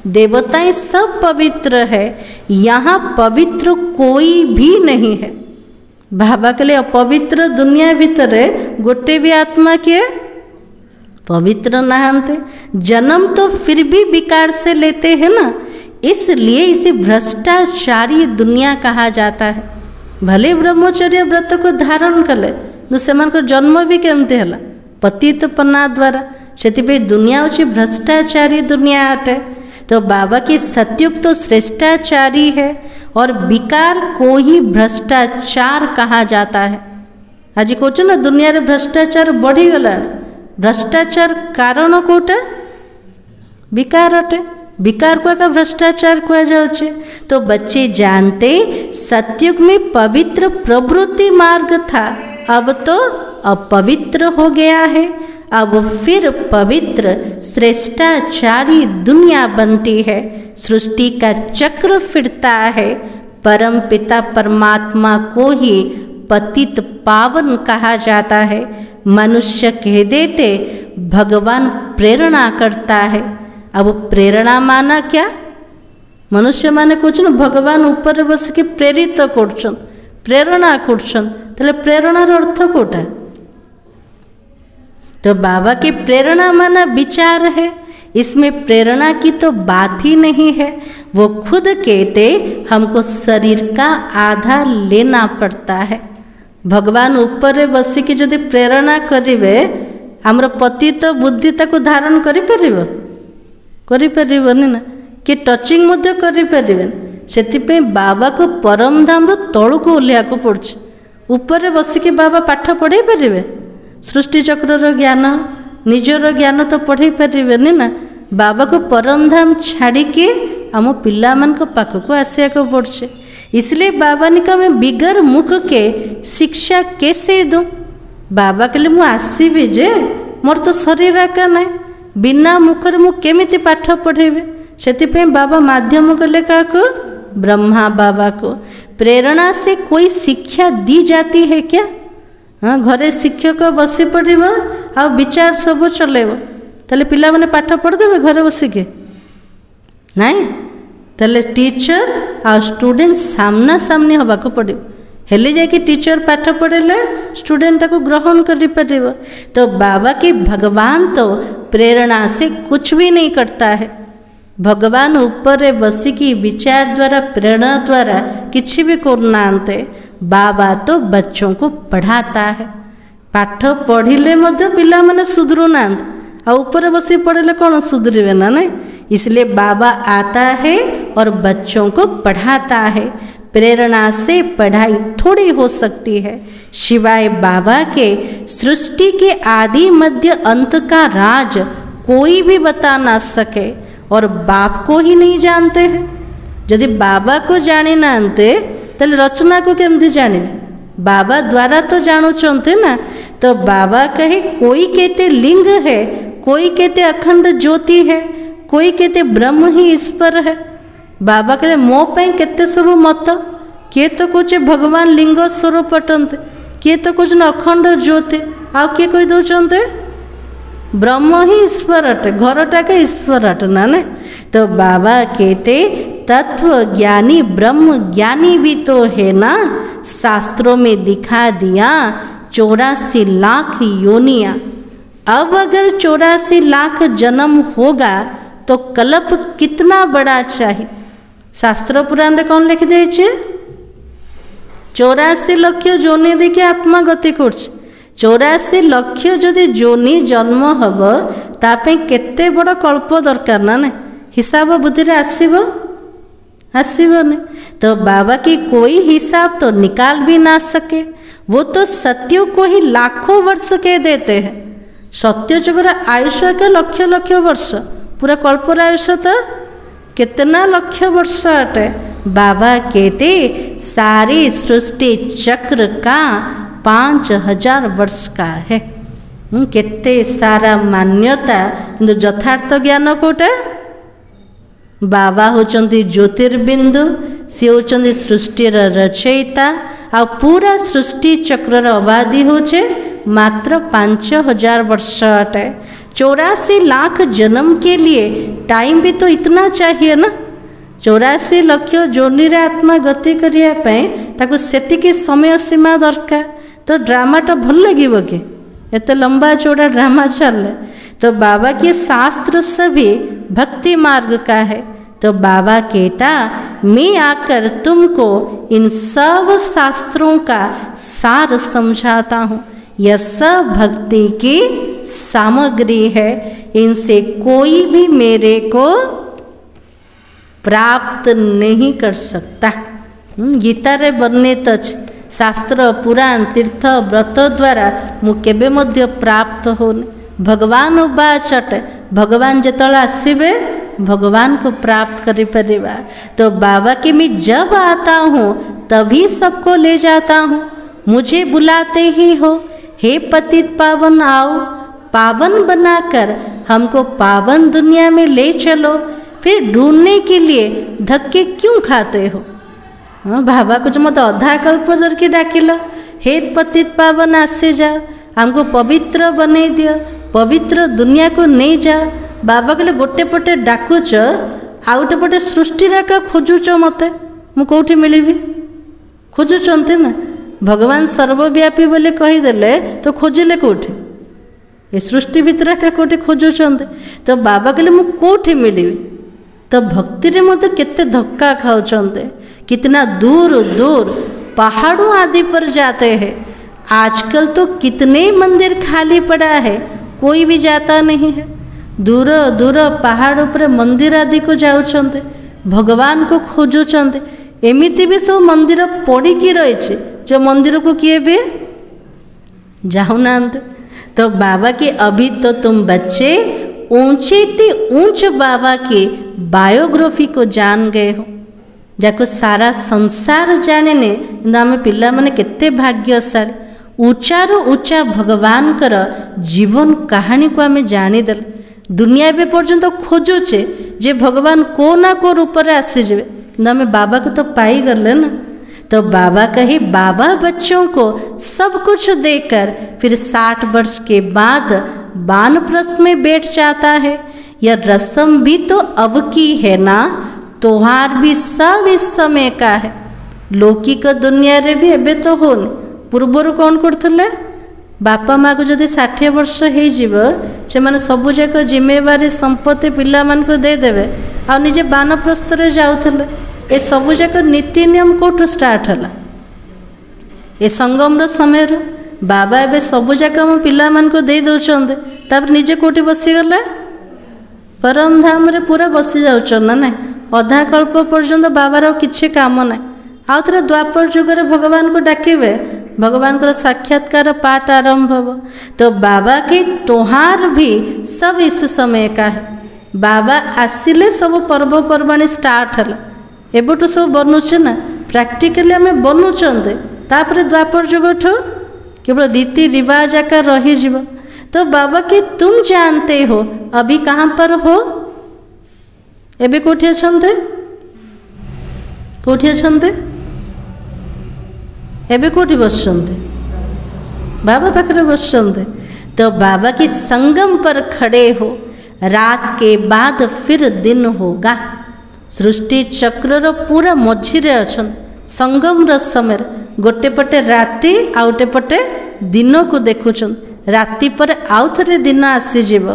Speaker 1: देवताएं सब पवित्र है, यहाँ पवित्र कोई भी नहीं है। बाबा के लिए अपवित्र दुनिया भीतर गोटे भी आत्मा के पवित्र नहाते। जन्म तो फिर भी विकार से लेते हैं ना, इसलिए इसे भ्रष्टाचारी दुनिया कहा जाता है। भले ब्रह्मचर्य व्रत को धारण कले, से जन्म भी केमती है? पतितपना द्वारा। से दुनिया हूँ भ्रष्टाचारी दुनिया अटे। तो बाबा की सत्युग तो श्रेष्ठाचारी है, और विकार को ही भ्रष्टाचार कहा जाता है। आज कहो ना दुनिया रे भ्रष्टाचार बढ़ी गला। भ्रष्टाचार कारण कोटा? विकार अटे। विकार को का भ्रष्टाचार कहा जाए। तो बच्चे जानते सत्युग में पवित्र प्रवृत्ति मार्ग था, अब तो अपवित्र हो गया है। अब फिर पवित्र श्रेष्ठाचारी दुनिया बनती है। सृष्टि का चक्र फिरता है। परम पिता परमात्मा को ही पतित पावन कहा जाता है। मनुष्य कह देते भगवान प्रेरणा करता है। अब प्रेरणा माना क्या? मनुष्य माने कुछ न, भगवान ऊपर बस के प्रेरित करछन, प्रेरणा करछन। ताले प्रेरणार अर्थ कोटा? तो बाबा की प्रेरणा माना विचार है, इसमें प्रेरणा की तो बात ही नहीं है। वो खुद कहते हमको शरीर का आधार लेना पड़ता है। भगवान ऊपर बसिकी जदि प्रेरणा करिवे आमर पति तो बुद्धि ताको धारण करिपरिबनि ना, कि टचिंग मध्य करिपरिबेन। सेतिपे बाबा को परम धाम रो तळु को ओल्हिया को पड़छ। ऊपर बसिकी बाबा पाठ पढ़ाई पारिबे, सृष्टि चक्र ज्ञान निजर ज्ञान तो पढ़ाई पारिबेनि ना। बाबा को परम धाम छाड़ी के आम पिला मान को पाख को आसिया को पड़छे। इसलिए बाबा ने कहा मैं बिगर मुख के शिक्षा कैसे दूँ। बाबा कहले मु आसबि जे मोर तो शरीर आका ना, बिना मुखर मु केमिति पाठ पढ़ेबे। सेतिपे बाबा माध्यम कले क्या को, ब्रह्मा बाबा को। प्रेरणा से कोई शिक्षा दी जाती है क्या? हाँ, घरे शिक्षक बसी पड़ो आ विचार सब चलेब, ताले पिला माने पाठ पढ़देवे घरे बसिके नाई। ताले टीचर आ स्टूडेंट सामना सामनी हवा को पड़ो, हेले जाके टीचर पाठ पढ़ेले स्टूडेंट को ग्रहण कर पारिब। तो बाबा की भगवान तो प्रेरणा से कुछ भी नहीं करता है। भगवान ऊपर बसिकी विचार द्वारा प्रेरणा द्वारा किसी भी करना। बाबा तो बच्चों को पढ़ाता है। पाठ पढ़िले मध्य पिला माने सुधरू ना, आ ऊपर बसी पढ़ेले कौन सुधरिबे ना नहीं। इसलिए बाबा आता है और बच्चों को पढ़ाता है। प्रेरणा से पढ़ाई थोड़ी हो सकती है, सिवाय बाबा के सृष्टि के आदि मध्य अंत का राज कोई भी बता ना सके और बाप को ही नहीं जानते हैं। यदि बाबा को जाने ना ताले रचना को केमती जानिबे? बाबा द्वारा तो जानुचंते ना। तो बाबा कहे कोई कहते लिंग है, कोई कहते अखंड ज्योति है, कोई कहते ब्रह्म ही ईश्वर है। बाबा कहे मो पे केते सब मत, किए तो कुछ भगवान लिंग स्वरूप अटंते, किए तो कुछ न अखंड ज्योति, आ किए कही दौरान ब्रह्म ही ईश्वर अटे, घरटा के ईश्वर अटे ना ने। तो बाबा कहते तत्व ज्ञानी ब्रह्म ज्ञानी भी तो है ना, शास्त्रों में दिखा दिया 84 लाख योनियाँ। अब अगर 84 लाख जन्म होगा तो कल्प कितना बड़ा चाहिए? शास्त्र पुराण रे कौन लिखि दे 84 लक्ष जोनि देखिए आत्मा गति कर। 84 लक्ष जदि जोनि जन्म हम तापे केते बड़ कल्प दरकार ना ने, हिसाब बुद्धि रे आसीबने। तो बाबा की कोई हिसाब तो निकाल भी ना सके। वो तो सत्य को ही लाखों वर्ष कह देते हैं। सत्य जुगर आयुष्य के लक्ष लक्ष वर्ष, पूरा कल्पर आयुष्य तो कितना लक्ष वर्ष अटे। बाबा कहते सारी सृष्टि चक्र का 5000 वर्ष का है। केते सारा मान्यता, किंतु यथार्थ ज्ञान कोटे बाबा होचंती ज्योतिर्बिंदु, सी होचंती सृष्टिर रचयिता। आ पूरा सृष्टि चक्र अवधि होचे मात्र 5000 वर्ष अटे। 84 लाख जन्म के लिए टाइम भी तो इतना चाहिए ना। 84 लक्ष जोनि रे आत्मा गति करिया पे ताको सेतिके समय सीमा दरकार। तो ड्रामाटा भल लगिबो कि एते लंबा चौड़ा ड्रामा चले। तो बाबा के शास्त्र सभी भक्ति मार्ग का है। तो बाबा कहता मैं आकर तुमको इन सब शास्त्रों का सार समझाता हूँ। यह सब भक्ति की सामग्री है, इनसे कोई भी मेरे को प्राप्त नहीं कर सकता। गीता रे वर्णित अछि शास्त्र पुराण तीर्थ व्रत द्वारा मु केबे मध्य प्राप्त होने। भगवान उबाचट, भगवान जेतले आसीबे भगवान को प्राप्त करि परिबा। तो बाबा के मैं जब आता हूँ तभी सबको ले जाता हूँ। मुझे बुलाते ही हो, हे पतित पावन आओ, पावन बनाकर हमको पावन दुनिया में ले चलो। फिर ढूंढने के लिए धक्के क्यों खाते हो? हाँ, बाबा को जो मत अधा कल्प धर के डाकिल, हे पतित पावन आसे जाओ, हमको पवित्र बने दियो, पवित्र दुनिया को नहीं जाओ। बाबा कहले गोटे पटे डाकुच, आउटे पटे सृष्टि रेखा खोजुच, मते मु कौटी मिलिबी? खोजुचंते ना। भगवान सर्वव्यापी बोले कहीदेले तो खोजिले कौटी? ए सृष्टि भितर एका कोटी खोजुचंदे तो बाबा कहले मु कोठी मिलिबी तो भक्ति रे मते केते धक्का खाउचंदे कितना दूर दूर पहाड़ों आदि पर जाते हैं। आजकल तो कितने मंदिर खाली पड़ा है, कोई भी जाता नहीं है। दूर दूर पहाड़ पर मंदिर आदि को जाउचंदे भगवान को खोजुचंदे। एमिति भी सब मंदिर पड़िकी रही जो मंदिर को किए भी जाऊनांते। तो बाबा के अभी तो तुम बच्चे ऊंचे ते ऊंच बाबा के बायोग्राफी को जान गए हो जाको सारा संसार जाने ने आम पिला माने केते भाग्यशाली। ऊंचारू ऊंचा भगवान कर जीवन कहानी को आम जानीदेल। दुनिया ए पर्यंत खोजुचे जे भगवान को ना को रूप में आसीजे आम बाबा को तो पाई गले ना। तो बाबा कहे बाबा बच्चों को सब कुछ देकर फिर 60 वर्ष के बाद वानप्रस्थ में बैठ जाता है। यह रस्म भी तो अब की है ना, त्योहार भी सब इस समय का है। लौकिक दुनिया रे भी एबे तो होनी। पूर्वर कौन करथले बापा माँ को जदि 60 वर्ष से माने सबु जाक जिम्मेवारी संपत्ति पिला मान को दे देवे आ निजे वानप्रस्थ रे जाउथले। ए सबु जाक नीति नियम कोठु स्टार्ट हला ए संगम रो समय रो बाबा एबे सबु जाक हम पिला मान को दे दउचंदे तापर निजे कोठी बसी गले परम धाम रे पूरा बसी जाउचन ना नहीं। अधा कल्प पर्यंत बाबार किछि काम ना आउ थे द्वापर जुग रे भगवान को डाकिबे भगवान को साक्षात्कार पाठ आरंभ हो। तो बाबा के त्योहार भी सब इस समय का है। बाबा आसिले सब पर्वपर्वाणी स्टार्ट है एबुठु सब बनुचे ना प्रैक्टिकली आम बनुचंदे तापर द्वापर जुग ठू केवल रीति रिवाज आकार रही जीव। तो बाबा के तुम जानते हो अभी कहाँ पर हो एबे कोठी अछंते कोठी अछंते एबे कोठी बसचंदे बाबा पाखरे बसचंदे। तो बाबा की संगम पर खड़े हो रात के बाद फिर दिन होगा। सृष्टि चक्र रो पूरा मझिरे अछन संगम रो समय गोटे पटे राति आउटे पटे दिन को देखुछन। राति पर आउ थरे दिन आसी जीव।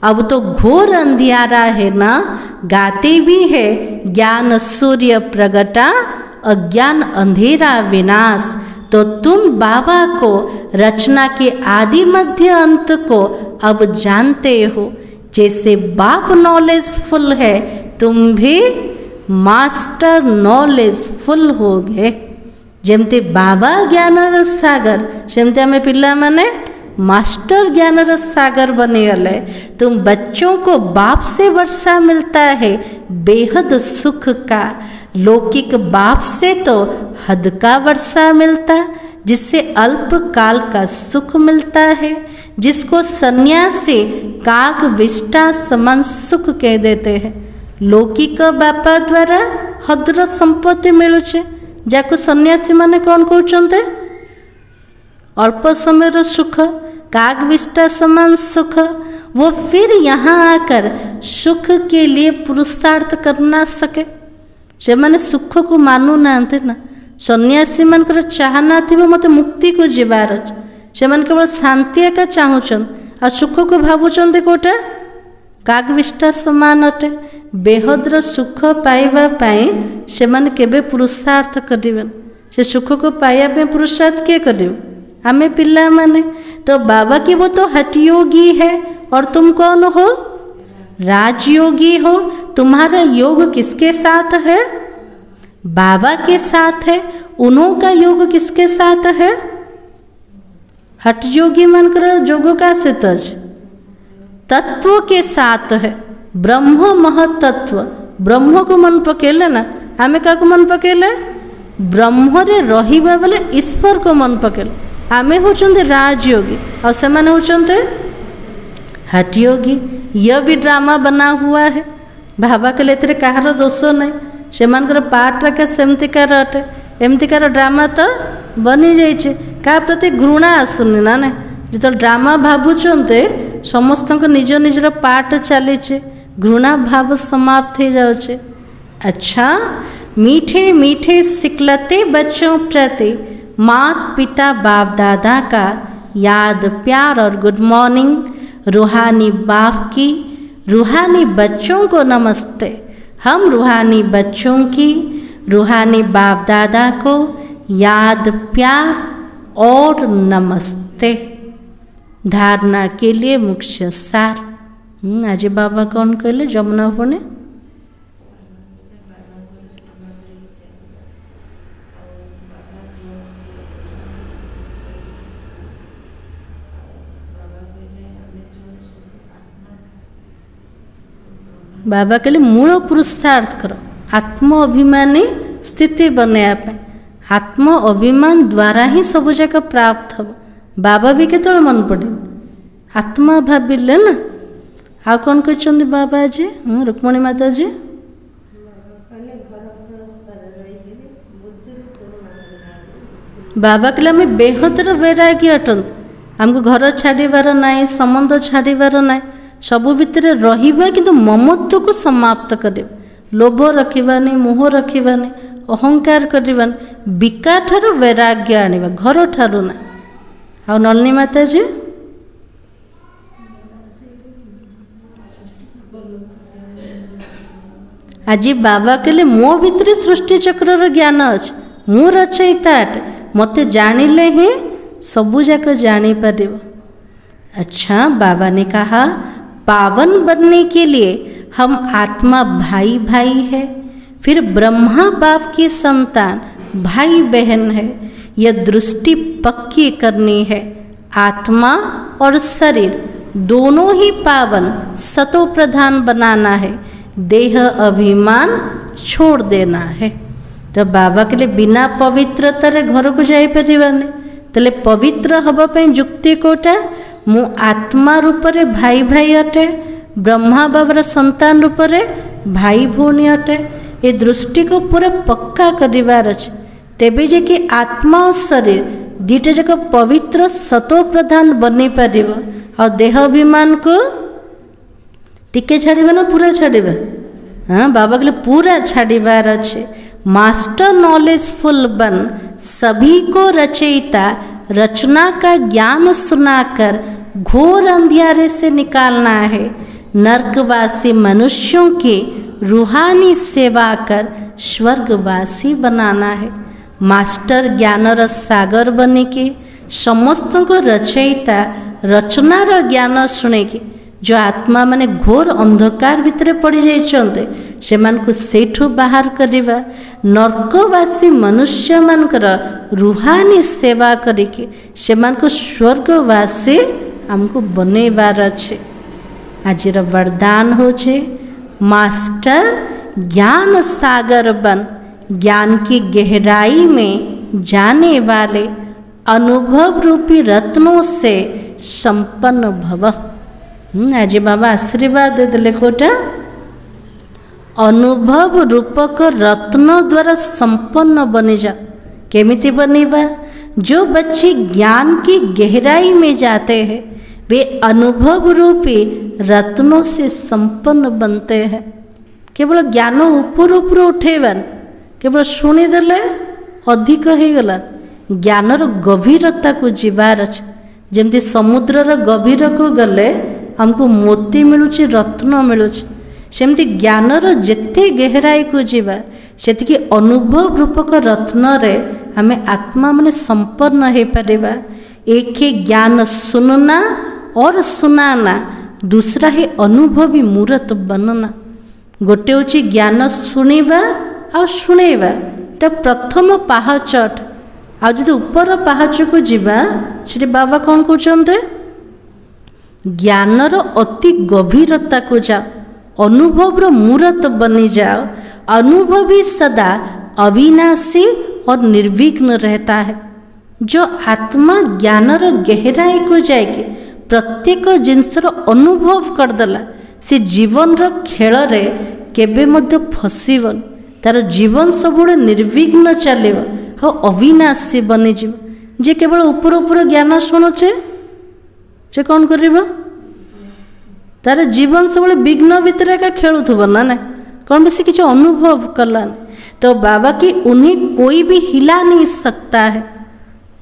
Speaker 1: अब तो घोर अंधियारा है ना गाते भी है ज्ञान सूर्य प्रगटा अज्ञान अंधेरा विनाश। तो तुम बाबा को रचना के आदि मध्य अंत को अब जानते हो। जैसे बाप नॉलेजफुल है तुम भी मास्टर नॉलेजफुल हो गए। जमती बाबा ज्ञानर सागर सेमती आम पिला माने मास्टर ज्ञानर सागर बने गले। तुम बच्चों को बाप से वर्षा मिलता है बेहद सुख का। लौकिक बाप से तो हद का वर्षा मिलता जिससे अल्प काल का सुख मिलता है, जिसको सन्यासी काक विष्टा समान सुख कह देते हैं। लौकिक बापा द्वारा हद्र संपत्ति मिलुचे जाको सन्यासी माने कौन कहते अल्प समय सुख काक विष्टा समान सुख। वो फिर यहाँ आकर सुख के लिए पुरुषार्थ कर ना सके। से माने सुख को मानु नांते ना। सन्यासी मानकर चाहना थी मत मुक्ति को जीवार से केवल शांति एका चाहून आ सुख को भावुं कोटा कागविष्टा समान अटे। बेहद्र सुख पाइबा से माने केबे पुरुषार्थ करें से सुख को पाइबा पुरुषार्थ किए करें आमे पिला माने। तो बाबा की वो तो हठयोगी है और तुम कौन हो राजयोगी हो। तुम्हारा योग किसके साथ है बाबा के साथ है। उन्हों का योग किसके साथ है हठ योगी मानकर योग का से तत्व के साथ है। ब्रह्म महतत्व ब्रह्म को मन पकेले ना आमे का को मन पकेले ब्रह्म रे रहिबा बेले ईश्वर को मन पकेले। आमे होचंदे राजयोगी और से माने होचंदे हठ योगी। यह भी ड्रामा बना हुआ है। बाबा के लिए कहार दोष नहीं से पार्ट रखे सेमतिकार अटे एमतिकार ड्रामा तो बनी जाइए क्या प्रति घृणा आसुनी ना ना जो ड्रामा भावुंटे समस्त निज निजर पार्ट चलीचे घृणा भाव समाप्त हो जाए। अच्छा मीठे मीठे सिकलते बच्चों प्रति माता पिता बाप दादा का याद प्यार और गुड मॉर्निंग रूहानी बाप की रूहानी बच्चों को नमस्ते। हम रूहानी बच्चों की रूहानी बाप दादा को याद प्यार और नमस्ते। धारणा के लिए मुख्य सार। आज बाबा कौन कहले जमुना पुणे बाबा कहले मूल पुरुषार्थ कर आत्म अभिमानी स्थिति बनवाई। आत्म अभिमान द्वारा ही सब जाक प्राप्त हम। बाबा भी केत मन पड़े आत्मा भाविले ना। आ कौन कहते बाबा जी रुक्मणी माता जी बाबा कहले आम बेहतर वैरागी अटंत। आमको घर छाड़ार ना संबंध छाड़ार ना सबु भितर रहिबा किंतु ममत्व को समाप्त कर। लोभ रखिबानी मोह रखिबानी अहंकार करबानी विकार ठारू वैराग्य आनिबा घर ठारू ना। आ नलिनी माता जी आज बाबा कहले मो भितर सृष्टि चक्र ज्ञान अच्छे मु रचयिता अटे मते जानिले ही सबू जाक जानी पारिबो। अच्छा बाबा ने कहा पावन बनने के लिए हम आत्मा भाई भाई है, फिर ब्रह्मा बाप की संतान भाई बहन है। यह दृष्टि पक्की करनी है। आत्मा और शरीर दोनों ही पावन सतो प्रधान बनाना है। देह अभिमान छोड़ देना है। तो बाबा के लिए बिना पवित्रतार घर को जापरिबानी तेले पवित्र हवाई जुक्ति कोटा मु आत्मा रूप रे भाई भाई अटे ब्रह्मा बाबार संतान रूप रे भाई भौणी अटे। ये दृष्टि को पूरा पक्का करिवार अछि तेबे जे कि आत्मा और शरीर दीटा जाक पवित्र सतो प्रधान बनी पारिबो। और देह अभिमान को टिके छाड़िबा ना पूरा छाड़िबा। हाँ बाबा के लिए पूरा छाड़िबार अच्छे। मास्टर नॉलेजफुल बन सभी को रचयिता रचना का ज्ञान सुनाकर घोर अंधियारे से निकालना है। नरकवासी मनुष्यों की रूहानी सेवा कर स्वर्गवासी बनाना है। मास्टर ज्ञानर सागर बने के समस्त को रचयिता रचनार ज्ञान शुणे कि जो आत्मा माने घोर अंधकार भितर पड़ जाइछन्ते सेमानकु सेठु बाहर करिबा। नरकवासी मनुष्य मानकर रूहानी सेवा करिके सेमानकु स्वर्गवासी हमको बनेबार अच्छे। आजिर वरदान होछे मास्टर ज्ञान सागर बन ज्ञान की गहराई में जाने वाले अनुभव रूपी रत्नों से संपन्न भव। आज बाबा आशीर्वाद देते कोटा अनुभव रूपक रत्न द्वारा संपन्न बनी जा। केमिति बनेबा? जो बच्चे ज्ञान की गहराई में जाते हैं वे अनुभव रूपी रत्नों से संपन्न बनते हैं। केवल ज्ञान ऊपर ऊपर उठेबान केवल शुणीदेले अधिक हो गला। ज्ञानर गभीरता को जीवार अच्छे। जमती समुद्रर गभीर को गले हमको मोती मिलुची रत्न मिलुची सेमती ज्ञानर जेते गहराई को जीवा सेतिकी अनुभव रूपक रत्न रे हमें आत्मा माने संपन्न हो पारिबा। एक है ज्ञान सुनना और सुनाना, दूसरा है अनुभवी मूर्त बनना। गोटे होची ज्ञान शुणिबा आ शुणेबा एटा प्रथम पाहच अटे। आ जदि ऊपर पाहच को जीवा सेठी बाबा कौन कहते ज्ञानर अति गभीरता को जाओ, अनुभव मूर्त बनी जाओ। अनुभवी सदा अविनाशी और निर्विघ्न रहता है। जो आत्मा ज्ञानर गहराई को जाके प्रत्येक जिनसर अनुभव करदेला से जीवन रो खेल रे केबे मध्य फसीबन। तार जीवन सब निर्विघ्न चलेबो और अविनाशी बनी जीव। जे केवल ऊपर ऊपर ज्ञान शुणुचे से कौन करिबो? तार जीवन सब विघ्न भितर एका खेलुथबो ना ना कौन बेसी किसी अनुभव कलान। तो बाबा की उन्हें कोई भी हिला नहीं सकता है।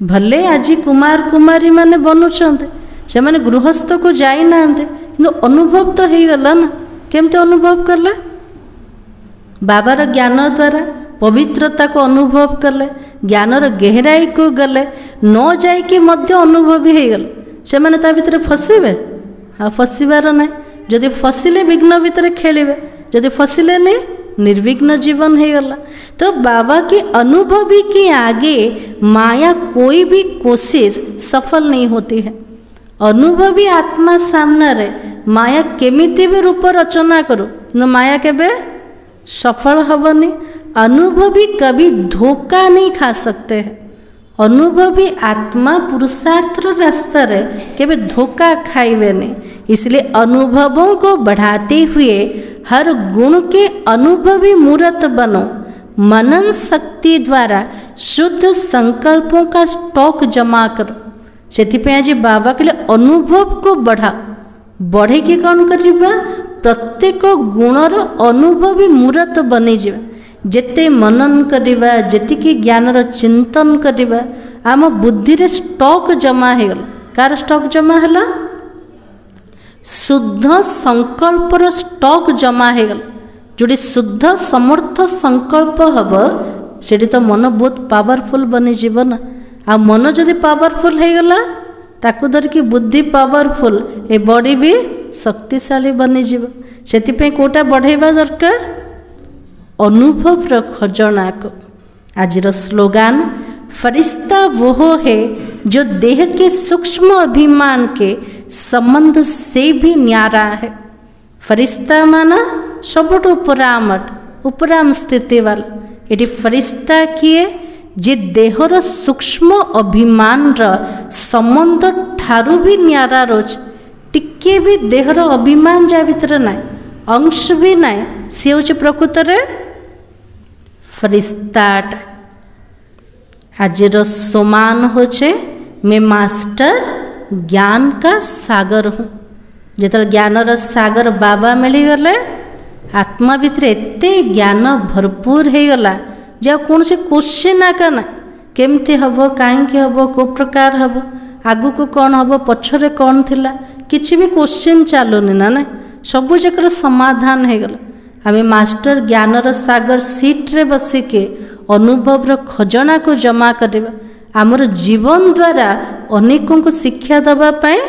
Speaker 1: भले आज कुमार कुमारी माने बनुचंते से माने गृहस्थ को जाई नांदे किंतु अनुभव तो हो गला ना। केमते अनुभव कले? बाबार ज्ञान द्वारा पवित्रता को अनुभव कले, ज्ञानर गहराई को गले, न जाइकी मध्य अनुभवी हो गले। से माने ता भितर फसिबे? हाँ, फसिबार ना। जदि फसिले विघ्न भितर खेलिबे, जदि फसिले नहीं निर्विघ्न जीवन हो गला। तो बाबा की अनुभवी के आगे माया कोई भी कोशिश सफल नहीं होती है। अनुभवी आत्मा सामने रे माया केमिति भी रूप रचना करो किंतु माया केबे सफल हवनी। अनुभवी कभी धोखा नहीं खा सकते हैं। अनुभवी आत्मा पुरुषार्थ रास्ता रे केबे धोखा खाइबे नहीं। इसलिए अनुभवों को बढ़ाते हुए हर गुण के अनुभवी मूर्त बनो। मनन शक्ति द्वारा शुद्ध संकल्पों का स्टॉक जमा करो। से आज बाबा के लिए अनुभव को बढ़ा बढ़े कि कौन करिबा? प्रत्येक गुणर अनुभवी मूर्त बनी जावा। जेते मनन करिबा, जेतिकी ज्ञानर चिंतन करिबा, आम बुद्धि रे स्टॉक जमा हो गला। कार स्टॉक जमा हैला? शुद्ध संकल्पर स्टॉक जमा हो गला। जोड़ी शुद्ध समर्थ संकल्प हम से तो मन बहुत पावरफुल बनी जीव ना। आ मन जदि पावरफुल हो गला ताकू धरिकी बुद्धि पावरफुल, ए बॉडी भी शक्तिशाली बनी जीव। सेतिपे कोटा बढ़ाइबा दरकार अनुभव र खजाना को। आज स्लोगान फरिश्ता वो है जो देह के सूक्ष्म अभिमान के संबंध से भी न्यारा है। फरिश्ता माना सबुठ उपराम स्थिति वाला। ये फरिश्ता किए जे देहर सूक्ष्म अभिमान र संबंध ठारू भी न्यारा रोच। टिके भी देहर अभिमान जा भीतर ना, अंश भी ना, सी हूँ प्रकृत रे फरिश्ताट। आज सोमान होचे मैं मास्टर ज्ञान का सागर हूँ। जो ज्ञानर सागर बाबा मिलीगले आत्मा भितर एते ज्ञान भरपूर हो गला जे कौन से क्वेश्चन आका ना केमती हम कहीं हम को प्रकार हम आगु को कौन हम पछरे कौन थिला किछि भी क्वेश्चन चलुनी ना ना सब जकर समाधान हो गला। आमे मास्टर ज्ञानर सागर सीट रे बसिके अनुभव खजाना को जमा करवा। आमर जीवन द्वारा अनेकों को शिक्षा दबा पाए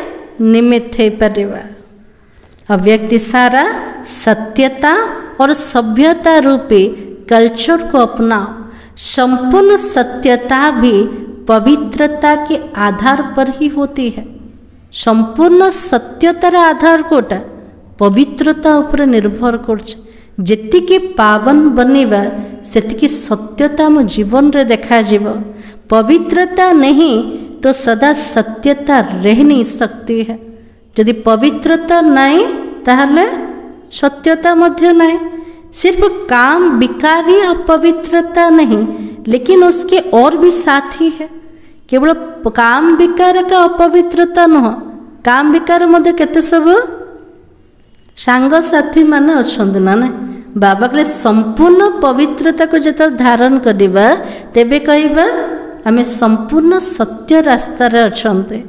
Speaker 1: निमित्त हो पारिबा। व्यक्ति सारा सत्यता और सभ्यता रूपी कल्चर को अपनाओ। संपूर्ण सत्यता भी पवित्रता के आधार पर ही होती है। संपूर्ण सत्यतार आधार कोटा पवित्रता उपर निर्भर करछ। जेतिकी पावन बनिबा सेतिकी सत्यता मो जीवन रे देखा जीव। पवित्रता नहीं तो सदा सत्यता रह नहीं सकती है। यदि पवित्रता नहीं ताहले सत्यता मध्य नहीं। सिर्फ काम विकारी अपवित्रता नहीं लेकिन उसके और भी साथी है। केवल काम विकार का अपवित्रता नुह, काम विकार मध्य केते सब सांग साथी माने अछंद ना ना। बाबा के संपूर्ण पवित्रता को जत धारण करिबा तेबे कहबा आमे संपूर्ण सत्य रास्ता रे अछंते।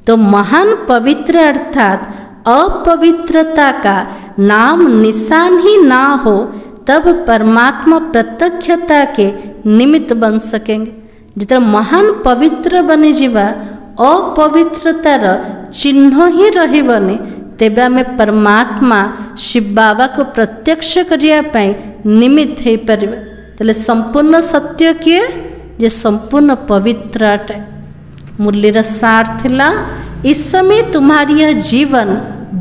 Speaker 1: तो महान पवित्र अर्थात अपवित्रता का नाम निशान ही ना हो तब परमात्मा प्रत्यक्षता के निमित्त बन सकेंगे। जितना महान पवित्र बनी जीवा अपवित्रतार चिन्ह ही रहिबनी तेबे आमे परमात्मा शिव बाबा को प्रत्यक्ष करिया पाई निमित्त हो पारिबा। तले संपूर्ण सत्य किए जे संपूर्ण पवित्र अटे। मुरलीर सार थिला इस समय तुम्हारी यह जीवन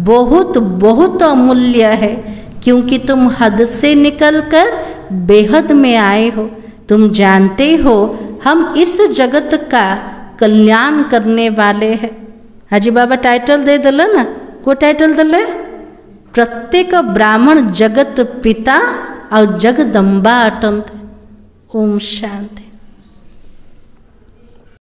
Speaker 1: बहुत बहुत अमूल्य है क्योंकि तुम हद से निकलकर बेहद में आए हो। तुम जानते हो हम इस जगत का कल्याण करने वाले हैं। हाजी बाबा टाइटल दे दिला ना, को टाइटल दिले? प्रत्येक ब्राह्मण जगत पिता और जगदम्बा अटंत। ओम शांति।